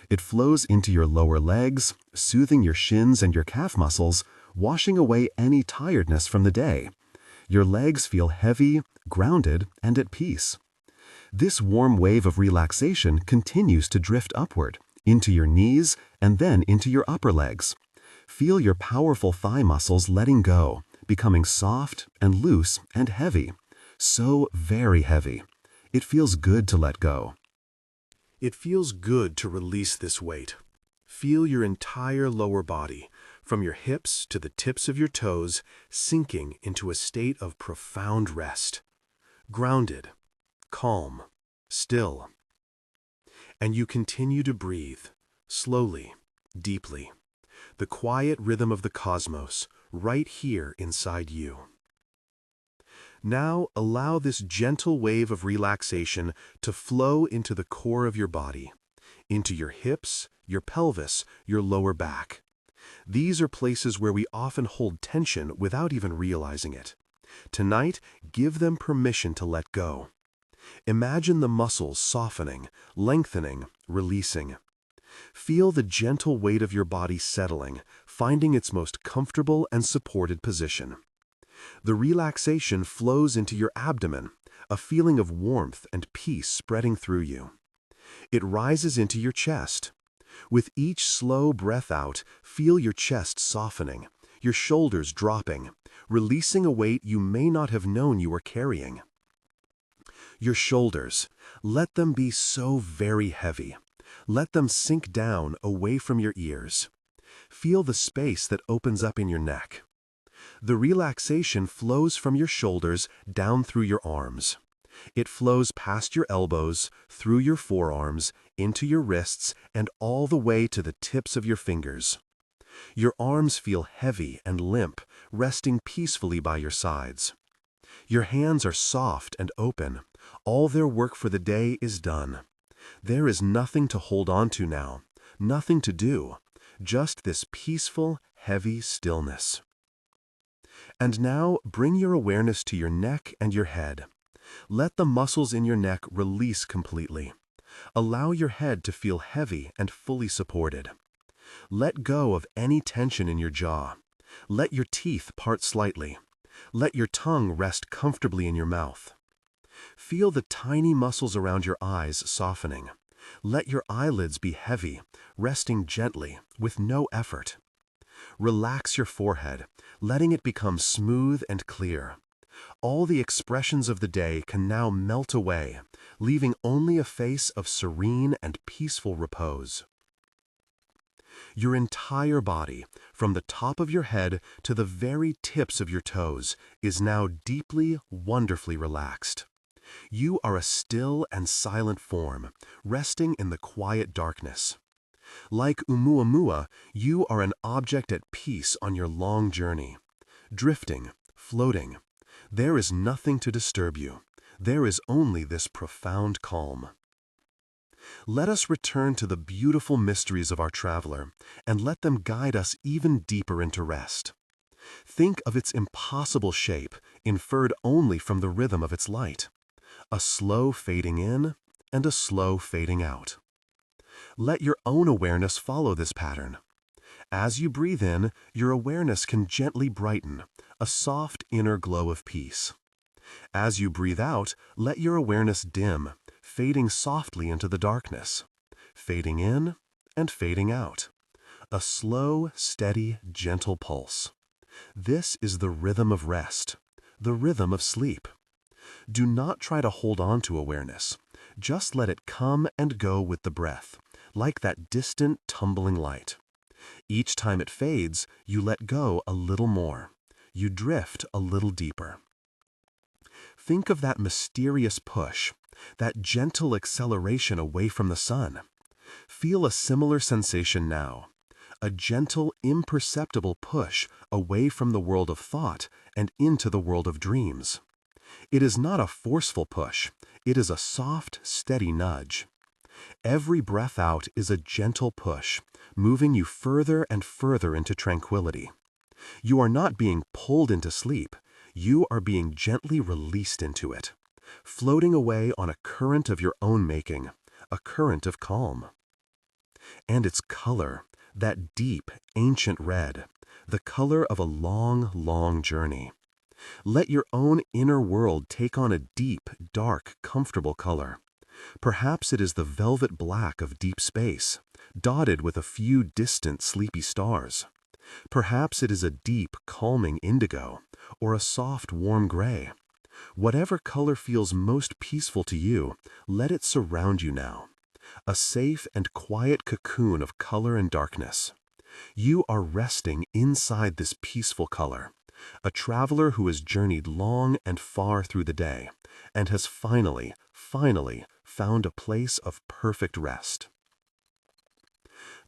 It flows into your lower legs, soothing your shins and your calf muscles, washing away any tiredness from the day. Your legs feel heavy, grounded, and at peace. This warm wave of relaxation continues to drift upward, into your knees, and then into your upper legs. Feel your powerful thigh muscles letting go, becoming soft and loose and heavy. So very heavy. It feels good to let go. It feels good to release this weight. Feel your entire lower body, from your hips to the tips of your toes, sinking into a state of profound rest. Grounded, calm, still. And you continue to breathe, slowly, deeply, the quiet rhythm of the cosmos right here inside you. Now allow this gentle wave of relaxation to flow into the core of your body, into your hips, your pelvis, your lower back. These are places where we often hold tension without even realizing it. Tonight, give them permission to let go. Imagine the muscles softening, lengthening, releasing. Feel the gentle weight of your body settling, finding its most comfortable and supported position. The relaxation flows into your abdomen, a feeling of warmth and peace spreading through you. It rises into your chest. With each slow breath out, feel your chest softening, your shoulders dropping, releasing a weight you may not have known you were carrying. Your shoulders, let them be so very heavy. Let them sink down away from your ears. Feel the space that opens up in your neck. The relaxation flows from your shoulders down through your arms. It flows past your elbows, through your forearms, into your wrists, and all the way to the tips of your fingers. Your arms feel heavy and limp, resting peacefully by your sides. Your hands are soft and open. All their work for the day is done. There is nothing to hold on to now, nothing to do, just this peaceful, heavy stillness. And now bring your awareness to your neck and your head. Let the muscles in your neck release completely. Allow your head to feel heavy and fully supported. Let go of any tension in your jaw. Let your teeth part slightly. Let your tongue rest comfortably in your mouth. Feel the tiny muscles around your eyes softening. Let your eyelids be heavy, resting gently, with no effort. Relax your forehead, letting it become smooth and clear. All the expressions of the day can now melt away, leaving only a face of serene and peaceful repose. Your entire body, from the top of your head to the very tips of your toes, is now deeply, wonderfully relaxed. You are a still and silent form, resting in the quiet darkness. Like ʻOumuamua, you are an object at peace on your long journey. Drifting, floating. There is nothing to disturb you. There is only this profound calm. Let us return to the beautiful mysteries of our traveler, and let them guide us even deeper into rest. Think of its impossible shape, inferred only from the rhythm of its light. A slow fading in and a slow fading out. Let your own awareness follow this pattern. As you breathe in, your awareness can gently brighten, a soft inner glow of peace. As you breathe out, let your awareness dim, fading softly into the darkness, fading in and fading out. A slow, steady, gentle pulse. This is the rhythm of rest, the rhythm of sleep. Do not try to hold on to awareness. Just let it come and go with the breath, like that distant, tumbling light. Each time it fades, you let go a little more. You drift a little deeper. Think of that mysterious push, that gentle acceleration away from the sun. Feel a similar sensation now. A gentle, imperceptible push away from the world of thought and into the world of dreams. It is not a forceful push. It is a soft, steady nudge. Every breath out is a gentle push, moving you further and further into tranquility. You are not being pulled into sleep. You are being gently released into it, floating away on a current of your own making, a current of calm. And its color, that deep, ancient red, the color of a long, long journey. Let your own inner world take on a deep, dark, comfortable color. Perhaps it is the velvet black of deep space, dotted with a few distant, sleepy stars. Perhaps it is a deep, calming indigo, or a soft, warm gray. Whatever color feels most peaceful to you, let it surround you now. A safe and quiet cocoon of color and darkness. You are resting inside this peaceful color. A traveler who has journeyed long and far through the day, and has finally finally found a place of perfect rest.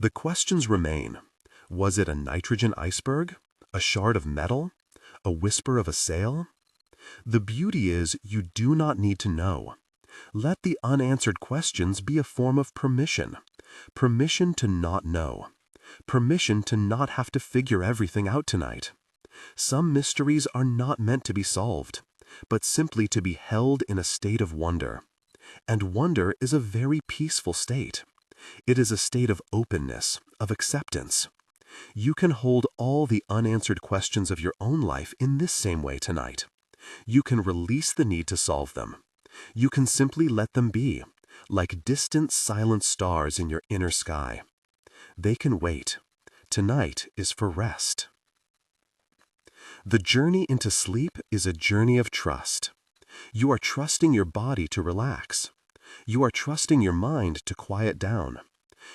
The questions remain. Was it a nitrogen iceberg? A shard of metal? A whisper of a sail? The beauty is you do not need to know. Let the unanswered questions be a form of permission. Permission to not know. Permission to not have to figure everything out tonight. Some mysteries are not meant to be solved, but simply to be held in a state of wonder. And wonder is a very peaceful state. It is a state of openness, of acceptance. You can hold all the unanswered questions of your own life in this same way tonight. You can release the need to solve them. You can simply let them be, like distant silent stars in your inner sky. They can wait. Tonight is for rest. The journey into sleep is a journey of trust. You are trusting your body to relax. You are trusting your mind to quiet down.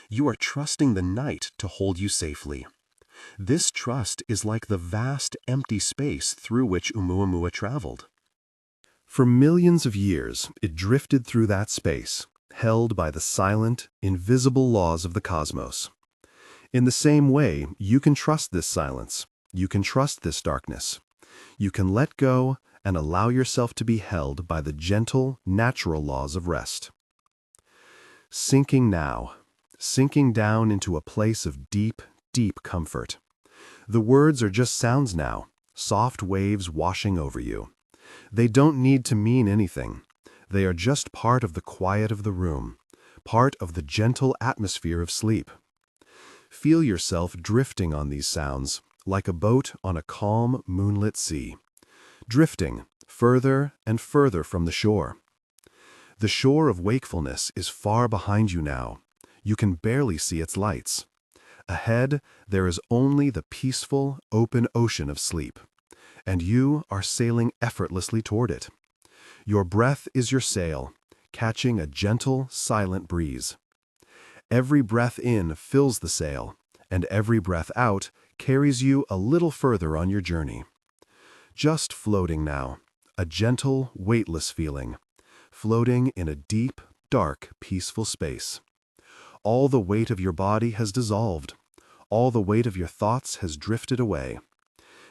You are trusting the night to hold you safely. This trust is like the vast, empty space through which ʻOumuamua traveled. For millions of years, it drifted through that space, held by the silent, invisible laws of the cosmos. In the same way, you can trust this silence. You can trust this darkness. You can let go and allow yourself to be held by the gentle, natural laws of rest. Sinking now, sinking down into a place of deep, deep comfort. The words are just sounds now, soft waves washing over you. They don't need to mean anything. They are just part of the quiet of the room, part of the gentle atmosphere of sleep. Feel yourself drifting on these sounds, like a boat on a calm, moonlit sea, drifting further and further from the shore. The shore of wakefulness is far behind you now. You can barely see its lights. Ahead, there is only the peaceful, open ocean of sleep, and you are sailing effortlessly toward it. Your breath is your sail, catching a gentle, silent breeze. Every breath in fills the sail, and every breath out carries you a little further on your journey. Just floating now, a gentle, weightless feeling, floating in a deep, dark, peaceful space. All the weight of your body has dissolved. All the weight of your thoughts has drifted away.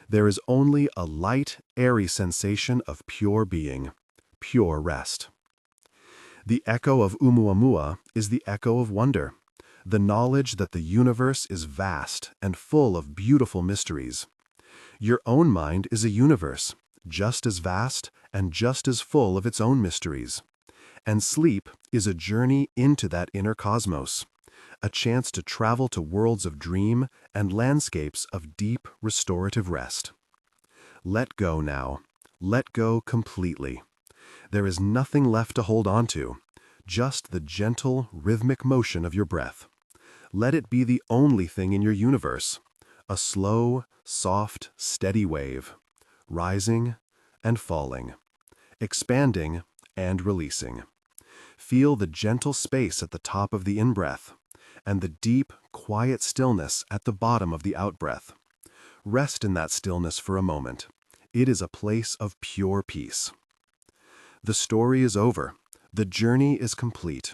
There is only a light, airy sensation of pure being, pure rest. The echo of ʻOumuamua is the echo of wonder, the knowledge that the universe is vast and full of beautiful mysteries. Your own mind is a universe, just as vast and just as full of its own mysteries. And sleep is a journey into that inner cosmos, a chance to travel to worlds of dream and landscapes of deep, restorative rest. Let go now. Let go completely. There is nothing left to hold on to, just the gentle, rhythmic motion of your breath. Let it be the only thing in your universe, a slow, soft, steady wave, rising and falling, expanding and releasing. Feel the gentle space at the top of the in-breath, and the deep, quiet stillness at the bottom of the out-breath. Rest in that stillness for a moment. It is a place of pure peace. The story is over. The journey is complete.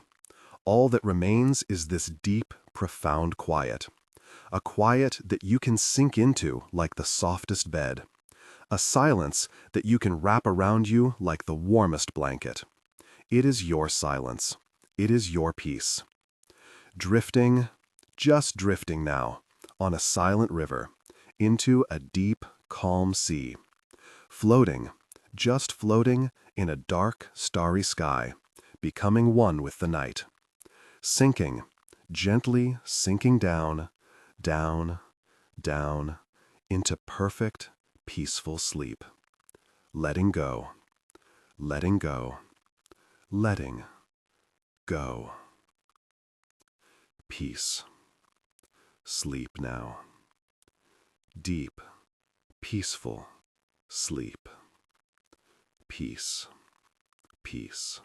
All that remains is this deep, profound quiet. A quiet that you can sink into like the softest bed. A silence that you can wrap around you like the warmest blanket. It is your silence. It is your peace. Drifting, just drifting now, on a silent river, into a deep, calm sea. Floating, just floating in a dark, starry sky, becoming one with the night. Sinking, gently sinking down, down, down, into perfect, peaceful sleep. Letting go, letting go, letting go. Peace. Sleep now. Deep, peaceful sleep. Peace. Peace.